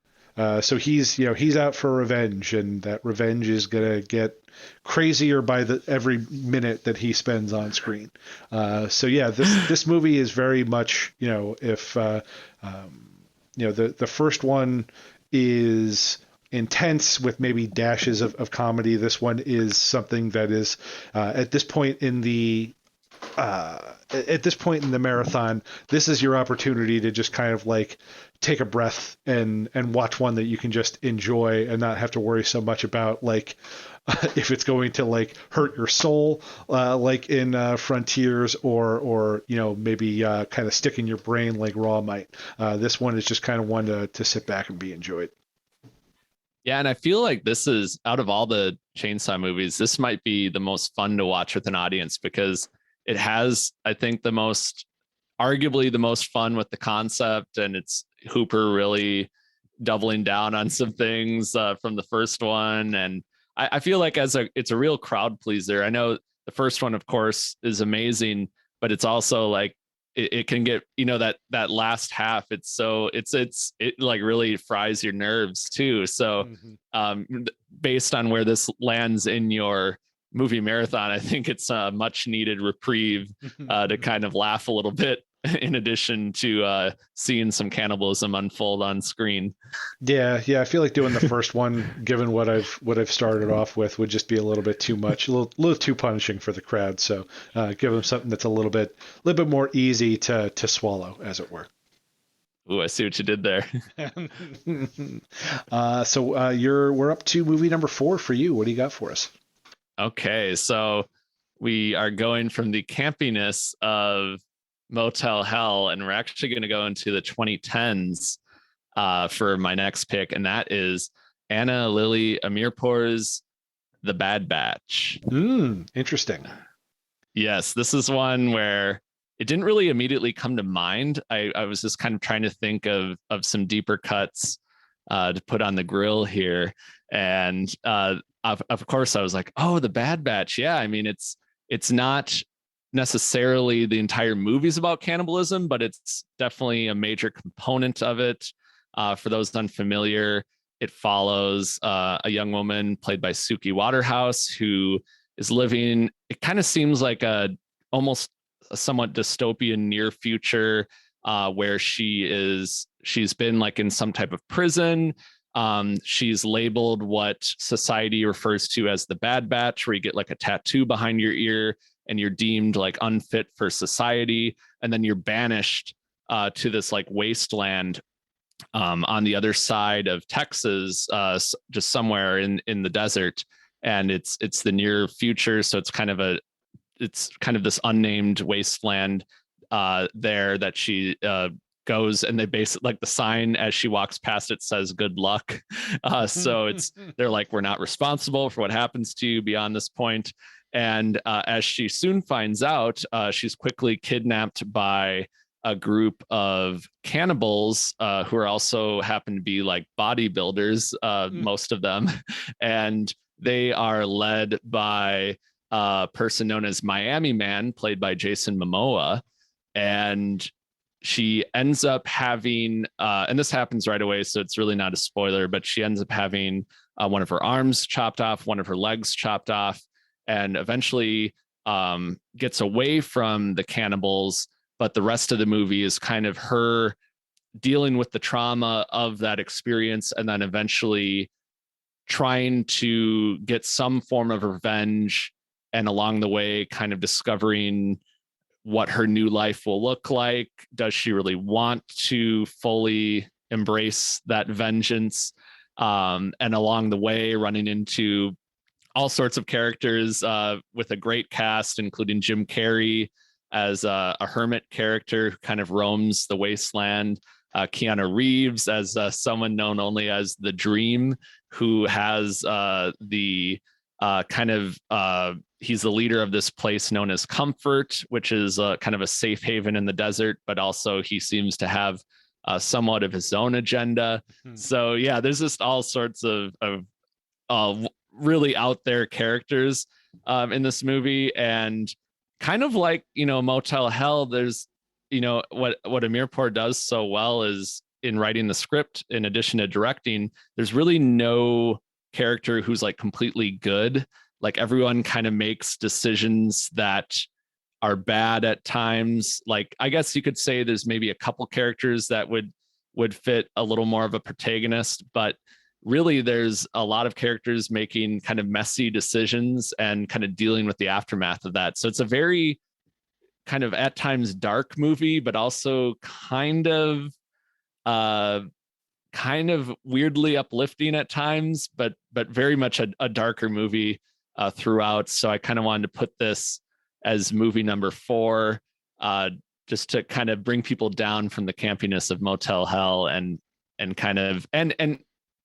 [SPEAKER 1] So he's out for revenge, and that revenge is gonna get crazier by every minute that he spends on screen. So yeah, this movie is very much if the first one is intense with maybe dashes of comedy. This one is something that is at this point in the marathon, this is your opportunity to just kind of like take a breath and watch one that you can just enjoy and not have to worry so much about like if it's going to like hurt your soul, like in Frontiers, or maybe kind of stick in your brain like Raw might. This one is just kind of one to sit back and be enjoyed.
[SPEAKER 2] Yeah, and I feel like this is, out of all the Chainsaw movies, this might be the most fun to watch with an audience, because it has, I think, arguably the most fun with the concept, and it's Hooper really doubling down on some things from the first one. And I feel like it's a real crowd pleaser. I know the first one, of course, is amazing, but it's also like it can get, that last half. It like really fries your nerves too. So based on where this lands in your movie marathon, I think it's a much needed reprieve to kind of laugh a little bit, in addition to seeing some cannibalism unfold on screen.
[SPEAKER 1] Yeah, I feel like doing the first one, given what I've started off with, would just be a little bit too much, a little too punishing for the crowd. So give them something that's a little bit more easy to swallow, as it were.
[SPEAKER 2] Ooh, I see what you did there.
[SPEAKER 1] So we're up to movie number 4 for you. What do you got for us?
[SPEAKER 2] Okay, so we are going from the campiness of Motel Hell, and we're actually going to go into the 2010s for my next pick, and that is Anna Lily Amirpour's The Bad Batch.
[SPEAKER 1] Interesting.
[SPEAKER 2] Yes, this is one where it didn't really immediately come to mind. I was just kind of trying to think of some deeper cuts to put on the grill here, and of course I was like, oh, The Bad Batch. Yeah, I mean, it's not necessarily the entire movie's about cannibalism, but it's definitely a major component of it. For those unfamiliar, it follows a young woman played by Suki Waterhouse, who is living, it kind of seems like almost a somewhat dystopian near future, where she's been like in some type of prison. She's labeled what society refers to as the Bad Batch, where you get like a tattoo behind your ear and you're deemed like unfit for society, and then you're banished to this like wasteland on the other side of Texas, just somewhere in the desert. And it's the near future, so it's kind of this unnamed wasteland there that she goes, and they basically, like, the sign as she walks past it says good luck. So they're like, we're not responsible for what happens to you beyond this point. And as she soon finds out, she's quickly kidnapped by a group of cannibals who are also happen to be like bodybuilders, most of them. And they are led by a person known as Miami Man, played by Jason Momoa. And she ends up having, and this happens right away, so it's really not a spoiler, but she ends up having one of her arms chopped off, one of her legs chopped off, and eventually gets away from the cannibals. But the rest of the movie is kind of her dealing with the trauma of that experience, and then eventually trying to get some form of revenge, and along the way kind of discovering what her new life will look like. Does she really want to fully embrace that vengeance? And along the way, running into all sorts of characters with a great cast, including Jim Carrey as a hermit character who kind of roams the wasteland. Keanu Reeves as someone known only as the Dream, who has the kind of he's the leader of this place known as Comfort, which is kind of a safe haven in the desert, but also he seems to have somewhat of his own agenda. So yeah, there's just all sorts of really out there characters in this movie, and kind of like Motel Hell. There's what Amirpour does so well is in writing the script, in addition to directing, there's really no character who's like completely good. Like everyone kind of makes decisions that are bad at times. Like I guess you could say there's maybe a couple characters that would fit a little more of a protagonist, but really there's a lot of characters making kind of messy decisions and kind of dealing with the aftermath of that. So it's a very kind of at times dark movie, but also uh kind of weirdly uplifting at times, but very much a darker movie throughout. So I kind of wanted to put this as movie number 4, just to kind of bring people down from the campiness of Motel Hell and kind of and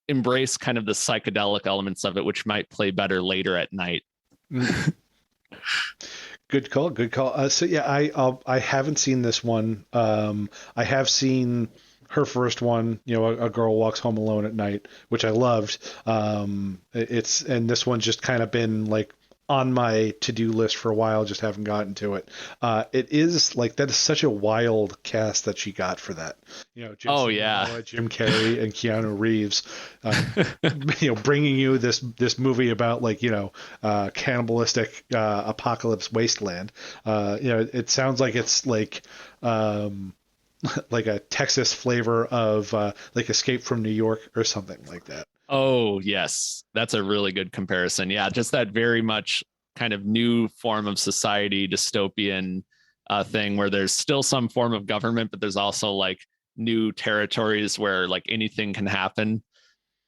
[SPEAKER 2] embrace kind of the psychedelic elements of it, which might play better later at night.
[SPEAKER 1] Good call. Good call. So yeah, I haven't seen this one. I have seen her first one, a girl walks home alone at night, which I loved. And this one's just kind of been like on my to-do list for a while, just haven't gotten to it. It is like, that is such a wild cast that she got for that.
[SPEAKER 2] Oh yeah,
[SPEAKER 1] Momoa, Jim Carrey and Keanu Reeves, bringing you this movie about like, cannibalistic apocalypse wasteland. It sounds like it's like like a Texas flavor of like Escape from New York or something like that.
[SPEAKER 2] Oh, yes. That's a really good comparison. Yeah, just that very much kind of new form of society, dystopian thing where there's still some form of government, but there's also like new territories where like anything can happen.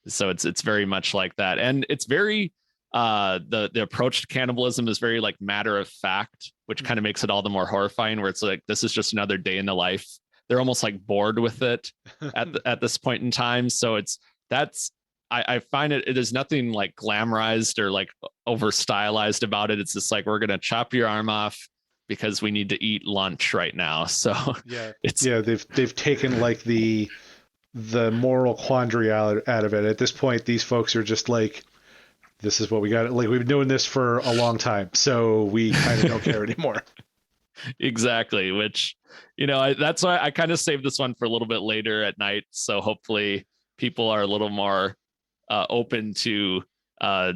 [SPEAKER 2] So it's very much like that. And it's very the approach to cannibalism is very like matter of fact, which kind of makes it all the more horrifying, where it's like this is just another day in the life. They're almost like bored with it at this point in time. So I find it is nothing like glamorized or like over stylized about it. It's just like, we're going to chop your arm off because we need to eat lunch right now. So
[SPEAKER 1] yeah, they've taken like the moral quandary out of it. At this point, these folks are just like, this is what we got. Like, we've been doing this for a long time, so we kind of don't care anymore.
[SPEAKER 2] Exactly. Which, that's why I kind of saved this one for a little bit later at night. So hopefully people are a little more open to a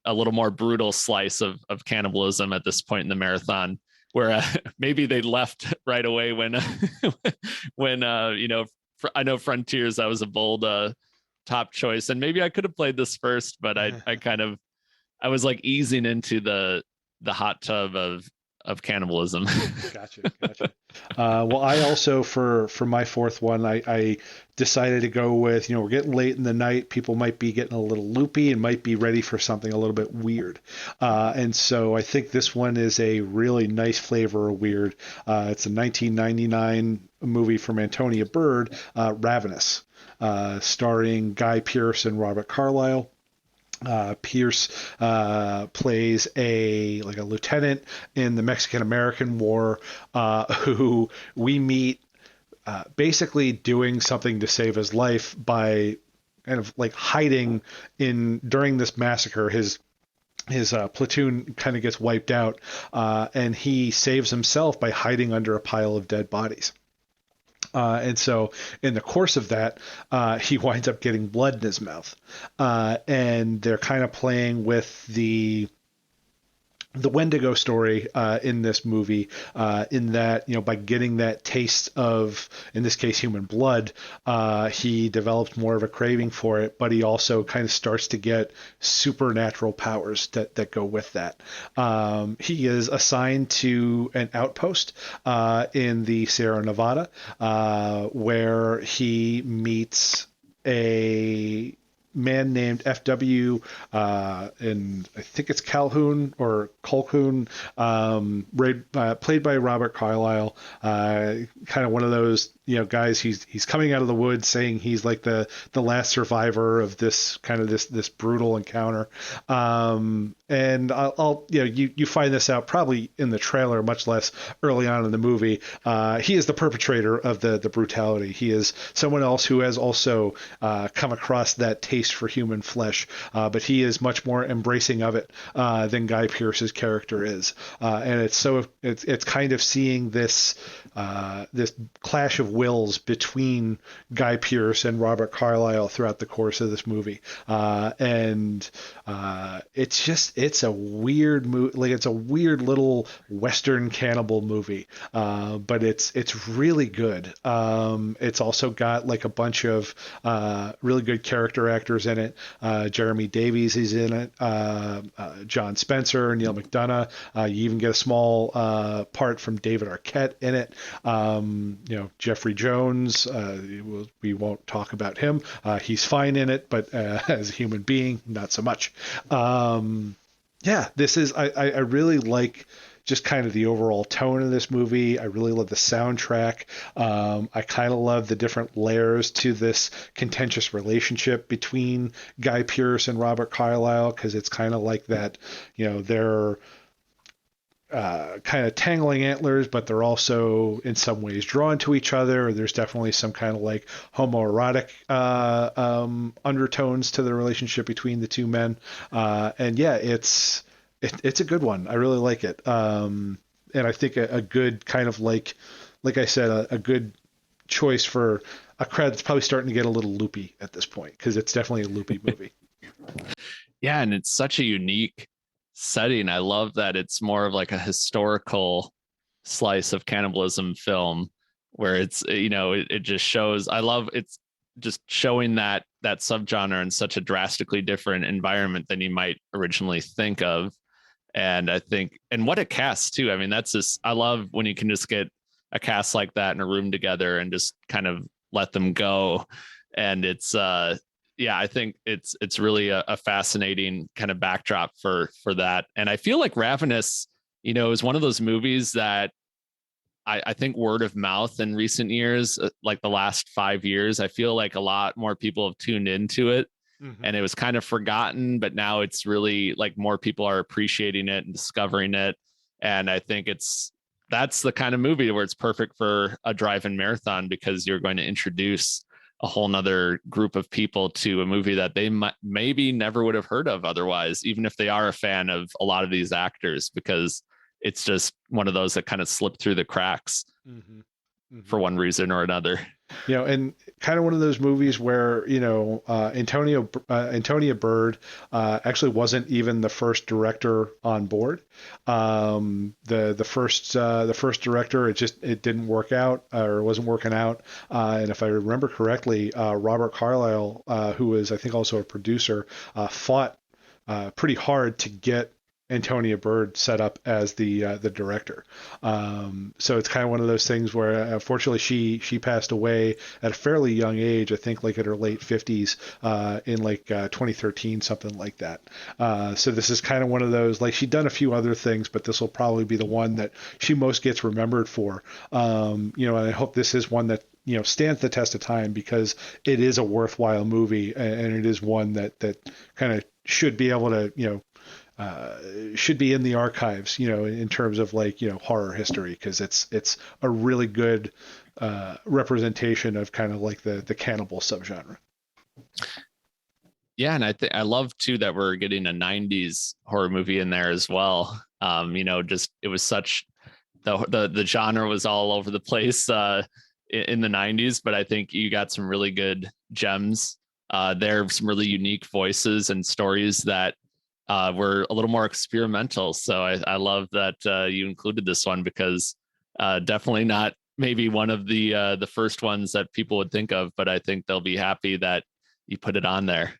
[SPEAKER 2] little more brutal slice of cannibalism at this point in the marathon, where maybe they left right away when I know Frontiers, that was a bold top choice, and maybe I could have played this first, but I was like easing into the hot tub of cannibalism.
[SPEAKER 1] Gotcha. Well, I also for my fourth one, I decided to go with, we're getting late in the night. People might be getting a little loopy and might be ready for something a little bit weird. And so I think this one is a really nice flavor of weird. It's a 1999 movie from Antonia Bird, Ravenous, starring Guy Pearce and Robert Carlyle. Pierce plays a lieutenant in the Mexican American War, who we meet basically doing something to save his life by kind of like hiding during this massacre. His platoon kind of gets wiped out, and he saves himself by hiding under a pile of dead bodies. And so in the course of that, he winds up getting blood in his mouth. And they're kind of playing with the the Wendigo story in this movie, in that, by getting that taste of, in this case, human blood, he developed more of a craving for it, but he also kind of starts to get supernatural powers that go with that. He is assigned to an outpost in the Sierra Nevada, where he meets a man named FW, and I think it's Calhoun or Colquhoun, played by Robert Carlyle. Kind of one of those, guys. He's coming out of the woods, saying he's like the last survivor of this kind of this brutal encounter. And I'll you find this out probably in the trailer, much less early on in the movie. He is the perpetrator of the brutality. He is someone else who has also come across that taste for human flesh, but he is much more embracing of it than Guy Pearce's character is. And it's kind of seeing this clash of wills between Guy Pearce and Robert Carlyle throughout the course of this movie. And it's a weird movie. Like, it's a weird little Western cannibal movie, but it's really good. It's also got like a bunch of really good character actors in it. Jeremy Davies is in it. John Spencer, Neil McDonough. You even get a small part from David Arquette in it. Jeffrey Jones. We won't talk about him. He's fine in it, but as a human being, not so much. This is I really like just kind of the overall tone of this movie. I really love the soundtrack. I kind of love the different layers to this contentious relationship between Guy Pearce and Robert Carlyle, because it's kind of like that, they're kind of tangling antlers, but they're also in some ways drawn to each other. There's definitely some kind of like homoerotic undertones to the relationship between the two men. It's a good one. I really like it. And I think a good kind of like I said, a good choice for a crowd that's probably starting to get a little loopy at this point, because it's definitely a loopy movie.
[SPEAKER 2] Yeah, and it's such a unique setting. I love that it's more of like a historical slice of cannibalism film, where it's, it just shows. I love it's just showing that subgenre in such a drastically different environment than you might originally think of. And I think, and what a cast too. I mean, that's just, I love when you can just get a cast like that in a room together and just kind of let them go. And it's, I think it's really a fascinating kind of backdrop for that. And I feel like Ravenous, is one of those movies that I think word of mouth in recent years, like the last 5 years, I feel like a lot more people have tuned into it. Mm-hmm. And it was kind of forgotten, but now it's really like more people are appreciating it and discovering it. And I think that's the kind of movie where it's perfect for a drive-in marathon, because you're going to introduce a whole nother group of people to a movie that they maybe never would have heard of otherwise, even if they are a fan of a lot of these actors, because it's just one of those that kind of slipped through the cracks. Mm-hmm. Mm-hmm. For one reason or another.
[SPEAKER 1] And kind of one of those movies where, Antonia Bird actually wasn't even the first director on board. The first director, it didn't work out, or wasn't working out. And if I remember correctly, Robert Carlyle, who was, I think, also a producer, fought pretty hard to get Antonia Bird set up as the director. So it's kind of one of those things where, unfortunately, she passed away at a fairly young age. I think like at her late 50s, in like 2013, something like that. So this is kind of one of those, like, she'd done a few other things, but this will probably be the one that she most gets remembered for. And I hope this is one that stands the test of time, because it is a worthwhile movie, and it is one that kind of should be able to should be in the archives, in terms of like, horror history, because it's a really good representation of kind of like the cannibal subgenre.
[SPEAKER 2] Yeah, and I love too that we're getting a 90s horror movie in there as well. Just it was such the genre was all over the place in the 90s, but I think you got some really good gems. There are some really unique voices and stories that were a little more experimental. So I love that you included this one, because definitely not maybe one of the first ones that people would think of, but I think they'll be happy that you put it on there.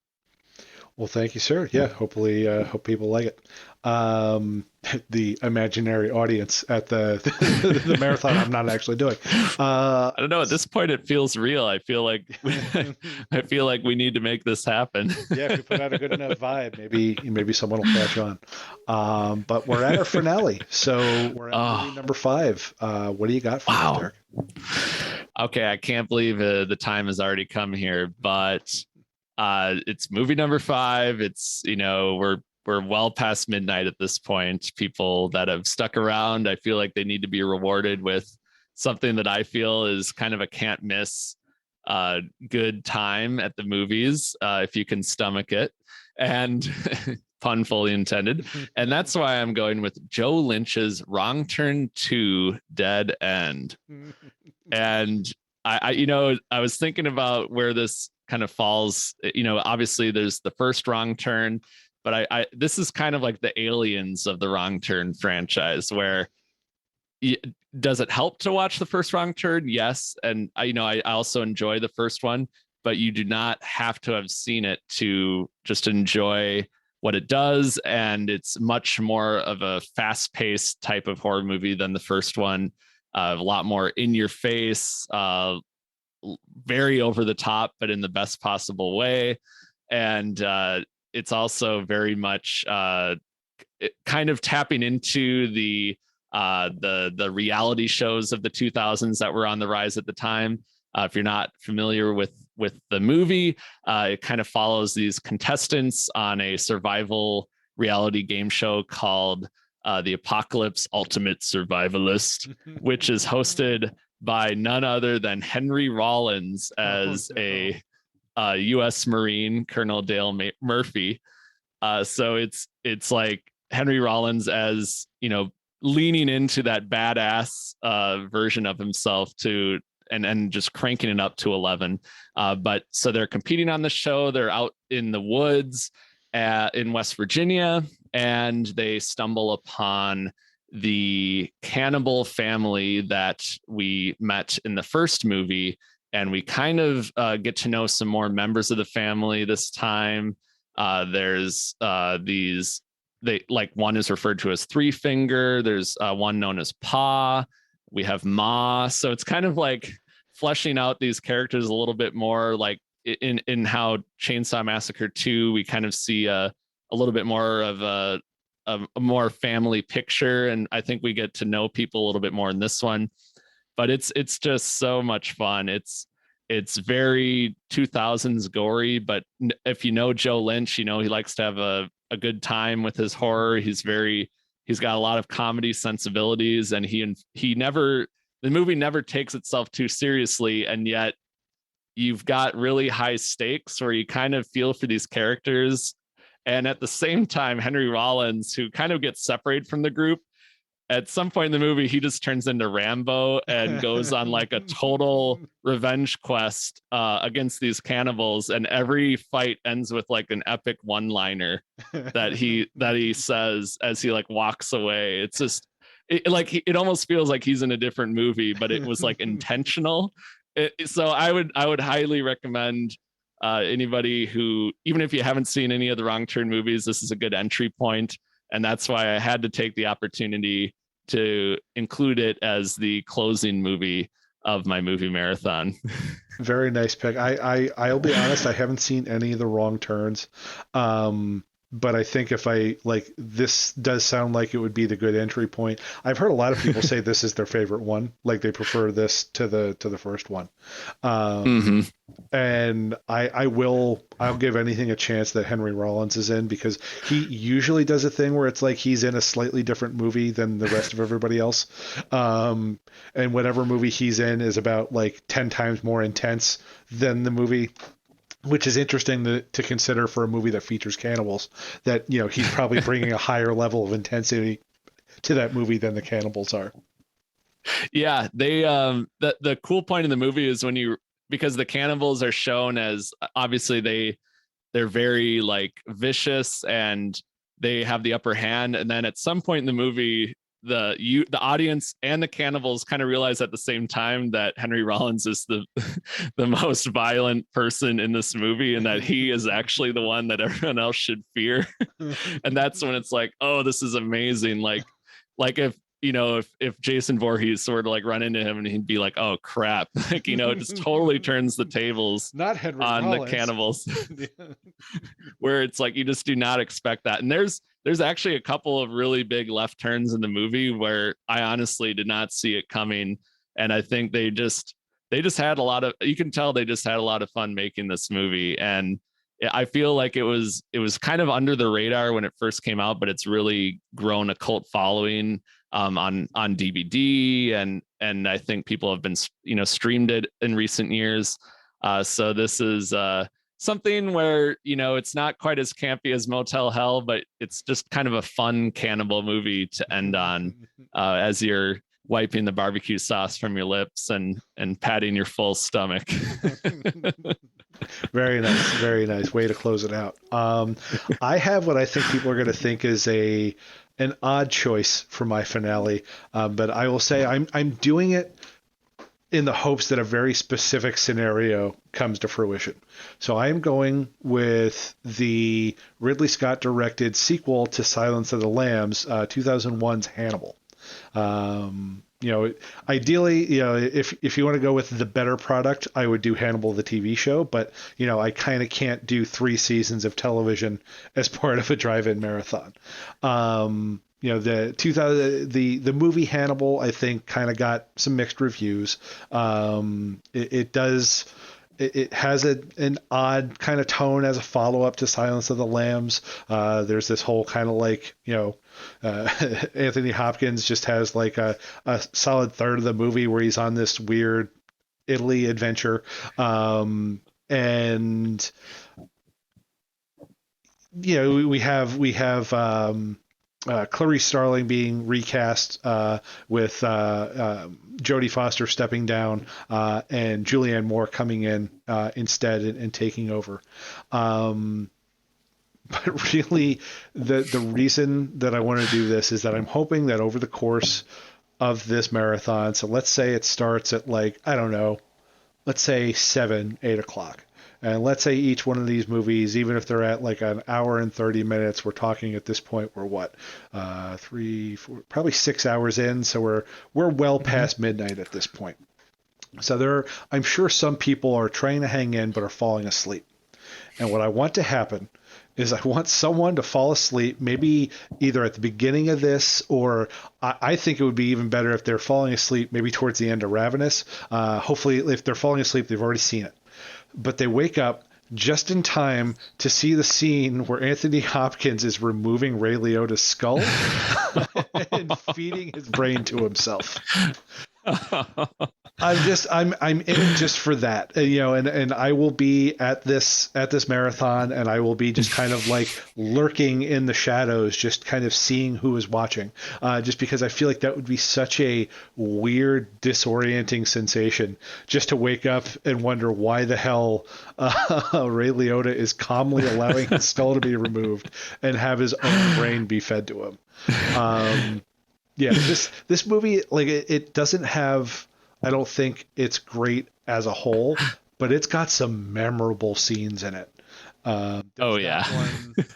[SPEAKER 1] Well, thank you, sir. Yeah, hopefully, hope people like it. Um, the imaginary audience at the the marathon I'm not actually doing. Uh,
[SPEAKER 2] I don't know. At this point, it feels real. I feel like I feel like we need to make this happen.
[SPEAKER 1] yeah, if we put out a good enough vibe, maybe someone will catch on. But we're at our finale, so we're at movie
[SPEAKER 2] Oh,
[SPEAKER 1] number 5. What do you got for us,
[SPEAKER 2] wow.
[SPEAKER 1] Derek?
[SPEAKER 2] Okay, I can't believe the time has already come here, but it's movie number 5. It's, we're well past midnight at this point. People that have stuck around, I feel like they need to be rewarded with something that I feel is kind of a can't miss good time at the movies, if you can stomach it. And pun fully intended. And that's why I'm going with Joe Lynch's Wrong Turn 2 Dead End. And I was thinking about where this kind of falls. Obviously there's the first Wrong Turn, but I this is kind of like the Aliens of the Wrong Turn franchise, where does it help to watch the first Wrong Turn? Yes. And I also enjoy the first one, but you do not have to have seen it to just enjoy what it does. And it's much more of a fast paced type of horror movie than the first one. A lot more in your face, very over the top, but in the best possible way. And it's also very much kind of tapping into the reality shows of the 2000s that were on the rise at the time. If you're not familiar with the movie, it kind of follows these contestants on a survival reality game show called The Apocalypse Ultimate Survivalist, which is hosted by none other than Henry Rollins as a U.S. Marine, Colonel Dale Murphy. So it's like Henry Rollins as, leaning into that badass version of himself to and just cranking it up to 11. But so they're competing on the show. They're out in the woods in West Virginia, and they stumble upon the cannibal family that we met in the first movie. And we kind of get to know some more members of the family this time. There's these, they like, one is referred to as Three Finger. There's one known as Pa. We have Ma. So it's kind of like fleshing out these characters a little bit more, like in how Chainsaw Massacre 2, we kind of see a little bit more of a more family picture. And I think we get to know people a little bit more in this one. But it's just so much fun. It's very 2000s gory, but if you know Joe Lynch, he likes to have a good time with his horror. He's got a lot of comedy sensibilities, and the movie never takes itself too seriously, and yet you've got really high stakes where you kind of feel for these characters. And at the same time, Henry Rollins, who kind of gets separated from the group, at some point in the movie, he just turns into Rambo and goes on like a total revenge quest against these cannibals. And every fight ends with like an epic one-liner that he says as he like walks away. It's just it almost feels like he's in a different movie, but it was like intentional. So I would highly recommend anybody who, even if you haven't seen any of the Wrong Turn movies, this is a good entry point. And that's why I had to take the opportunity to include it as the closing movie of my movie marathon.
[SPEAKER 1] Very nice pick. I'll be honest, I haven't seen any of the Wrong Turns. But I think if I like, this does sound like it would be the good entry point. I've heard a lot of people say this is their favorite one, like they prefer this to the first one.
[SPEAKER 2] Mm-hmm.
[SPEAKER 1] And I'll give anything a chance that Henry Rollins is in, because he usually does a thing where it's like he's in a slightly different movie than the rest of everybody else. And whatever movie he's in is about like 10 times more intense than the movie, which is interesting to consider for a movie that features cannibals, that, he's probably bringing a higher level of intensity to that movie than the cannibals are.
[SPEAKER 2] Yeah, they the cool point in the movie is because the cannibals are shown as, obviously they're very like vicious, and they have the upper hand, and then at some point in the movie, the audience and the cannibals kind of realize at the same time that Henry Rollins is the the most violent person in this movie, and that he is actually the one that everyone else should fear. And that's when it's like, oh, this is amazing. Like if if Jason Voorhees sort of like run into him and he'd be like, oh crap, like it just totally turns the tables
[SPEAKER 1] Not Henry
[SPEAKER 2] on
[SPEAKER 1] Rollins.
[SPEAKER 2] the cannibals. Where it's like you just do not expect that. And there's actually a couple of really big left turns in the movie where I honestly did not see it coming. And I think they just had a lot of, you can tell they just had a lot of fun making this movie. And I feel like it was kind of under the radar when it first came out, but it's really grown a cult following on DVD, and I think people have been streamed it in recent years. So this is something where it's not quite as campy as Motel Hell, but it's just kind of a fun cannibal movie to end on as you're wiping the barbecue sauce from your lips and patting your full stomach.
[SPEAKER 1] Very nice way to close it out. I have what I think people are going to think is an odd choice for my finale, but I will say I'm doing it in the hopes that a very specific scenario comes to fruition. So I am going with the Ridley Scott directed sequel to Silence of the Lambs, 2001's Hannibal. Ideally, if you want to go with the better product, I would do Hannibal the TV show, but I kind of can't do 3 seasons of television as part of a drive-in marathon. The movie Hannibal, I think, kind of got some mixed reviews. It has an odd kind of tone as a follow-up to Silence of the Lambs. There's this whole kind of like, Anthony Hopkins just has like a solid third of the movie where he's on this weird Italy adventure. We have Clarice Starling being recast with Jodie Foster stepping down and Julianne Moore coming in instead and taking over. But really, the reason that I want to do this is that I'm hoping that over the course of this marathon, so let's say it starts at let's say 7, 8 o'clock. And let's say each one of these movies, even if they're at like an hour and 30 minutes, we're talking at this point, we're 3, 4, probably 6 hours in. So we're well past midnight at this point. So I'm sure some people are trying to hang in, but are falling asleep. And what I want to happen is I want someone to fall asleep, maybe either at the beginning of this, or I think it would be even better if they're falling asleep, maybe towards the end of Ravenous. Hopefully, if they're falling asleep, they've already seen it. But they wake up just in time to see the scene where Anthony Hopkins is removing Ray Liotta's skull and feeding his brain to himself. I'm in it just for that, and I will be at this marathon, and I will be just kind of like lurking in the shadows, just kind of seeing who is watching, just because I feel like that would be such a weird, disorienting sensation, just to wake up and wonder why the hell Ray Liotta is calmly allowing his skull to be removed and have his own brain be fed to him. Yeah, this movie, like it doesn't have, I don't think it's great as a whole, but it's got some memorable scenes in it.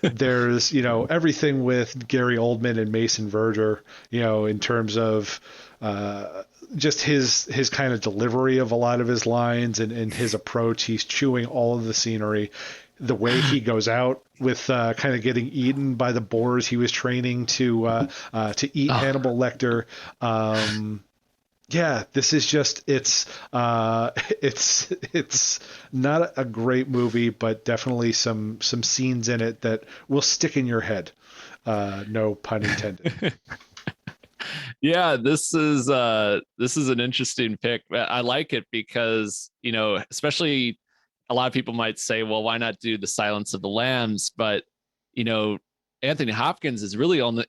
[SPEAKER 1] There's, everything with Gary Oldman and Mason Verger, in terms of just his kind of delivery of a lot of his lines and his approach. He's chewing all of the scenery. The way he goes out with kind of getting eaten by the boars he was training to eat Hannibal Lecter. This is just it's not a great movie, but definitely some scenes in it that will stick in your head. No pun intended.
[SPEAKER 2] Yeah, this is an interesting pick. I like it because, especially a lot of people might say, well, why not do the Silence of the Lambs? But, Anthony Hopkins is really only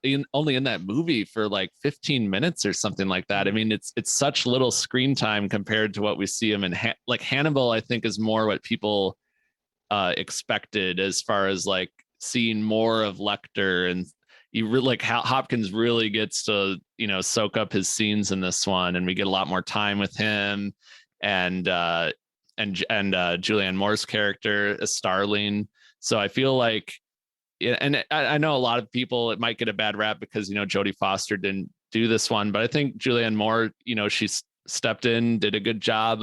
[SPEAKER 2] in that movie for like 15 minutes or something like that. I mean, it's such little screen time compared to what we see him in. Like Hannibal, I think, is more what people expected as far as like seeing more of Lecter, and you really like Hopkins really gets to soak up his scenes in this one, and we get a lot more time with him, and Julianne Moore's character as Starling. So I feel like, and I know a lot of people, it might get a bad rap because Jodie Foster didn't do this one, but I think Julianne Moore, she stepped in, did a good job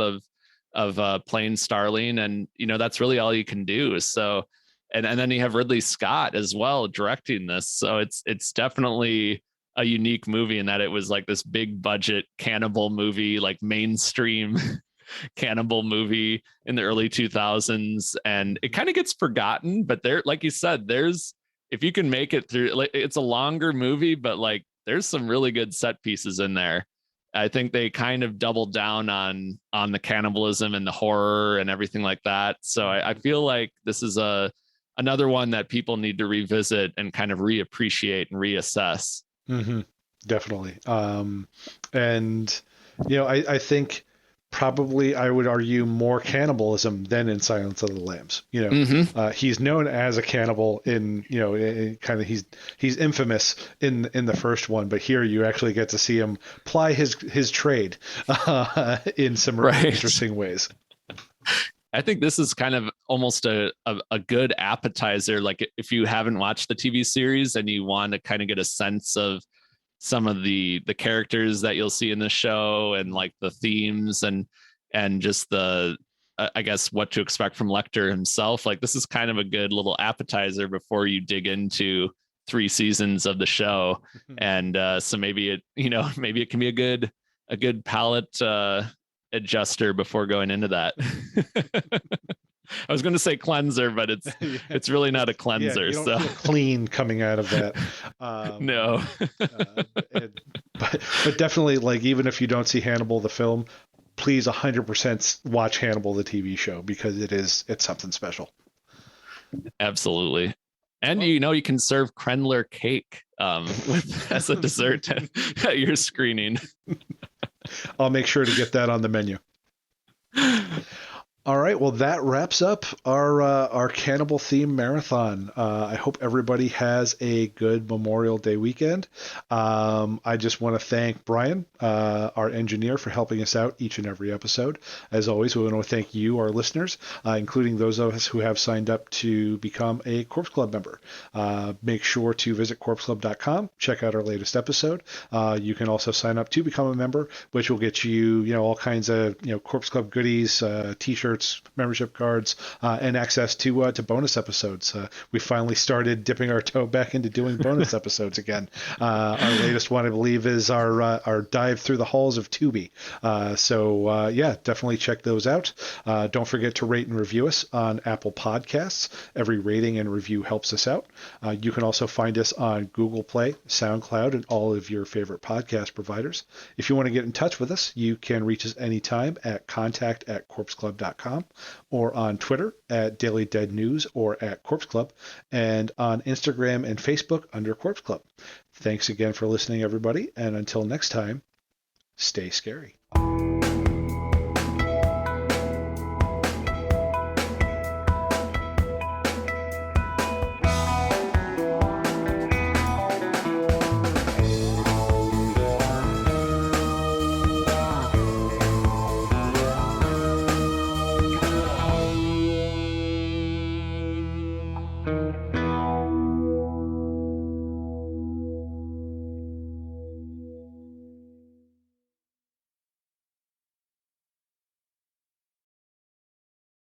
[SPEAKER 2] of playing Starling, and that's really all you can do. So, and then you have Ridley Scott as well directing this, so it's definitely a unique movie in that it was like this big budget cannibal movie, like mainstream cannibal movie in the early 2000s, and it kind of gets forgotten, but there, like you said, there's, if you can make it through, like, it's a longer movie, but like there's some really good set pieces in there. I think they kind of doubled down on the cannibalism and the horror and everything like that. So I feel like this is another one that people need to revisit and kind of reappreciate and reassess.
[SPEAKER 1] Mm-hmm. Definitely. And I think probably I would argue more cannibalism than in Silence of the Lambs. He's known as a cannibal in kind of he's infamous in the first one, but here you actually get to see him ply his trade in some
[SPEAKER 2] Right.
[SPEAKER 1] interesting ways.
[SPEAKER 2] I think this is kind of almost a good appetizer. Like if you haven't watched the TV series and you want to kind of get a sense of some of the characters that you'll see in the show, and like the themes, and just the I guess what to expect from Lecter himself. Like this is kind of a good little appetizer before you dig into 3 seasons of the show. And so maybe maybe it can be a good palate adjuster before going into that. I was going to say cleanser, but it's really not a cleanser.
[SPEAKER 1] You don't
[SPEAKER 2] so
[SPEAKER 1] feel clean coming out of that.
[SPEAKER 2] No.
[SPEAKER 1] But definitely, like, even if you don't see Hannibal the film, please 100% watch Hannibal the TV show, because it's something special.
[SPEAKER 2] Absolutely. And you can serve Krendler cake as a dessert at your screening.
[SPEAKER 1] I'll make sure to get that on the menu. All right, well, that wraps up our cannibal theme marathon. I hope everybody has a good Memorial Day weekend. I just want to thank Bryan, our engineer, for helping us out each and every episode. As always, we want to thank you, our listeners, including those of us who have signed up to become a Corpse Club member. Make sure to visit corpseclub.com, check out our latest episode. You can also sign up to become a member, which will get you, all kinds of, Corpse Club goodies, t-shirts, membership cards, and access to bonus episodes. We finally started dipping our toe back into doing bonus episodes again. Our latest one, I believe, is our dive through the halls of Tubi. So definitely check those out. Don't forget to rate and review us on Apple Podcasts. Every rating and review helps us out. You can also find us on Google Play, SoundCloud, and all of your favorite podcast providers. If you want to get in touch with us, you can reach us anytime at contact@corpseclub.com, or on Twitter at Daily Dead News or at Corpse Club, and on Instagram and Facebook under Corpse Club. Thanks again for listening, everybody, and until next time, stay scary.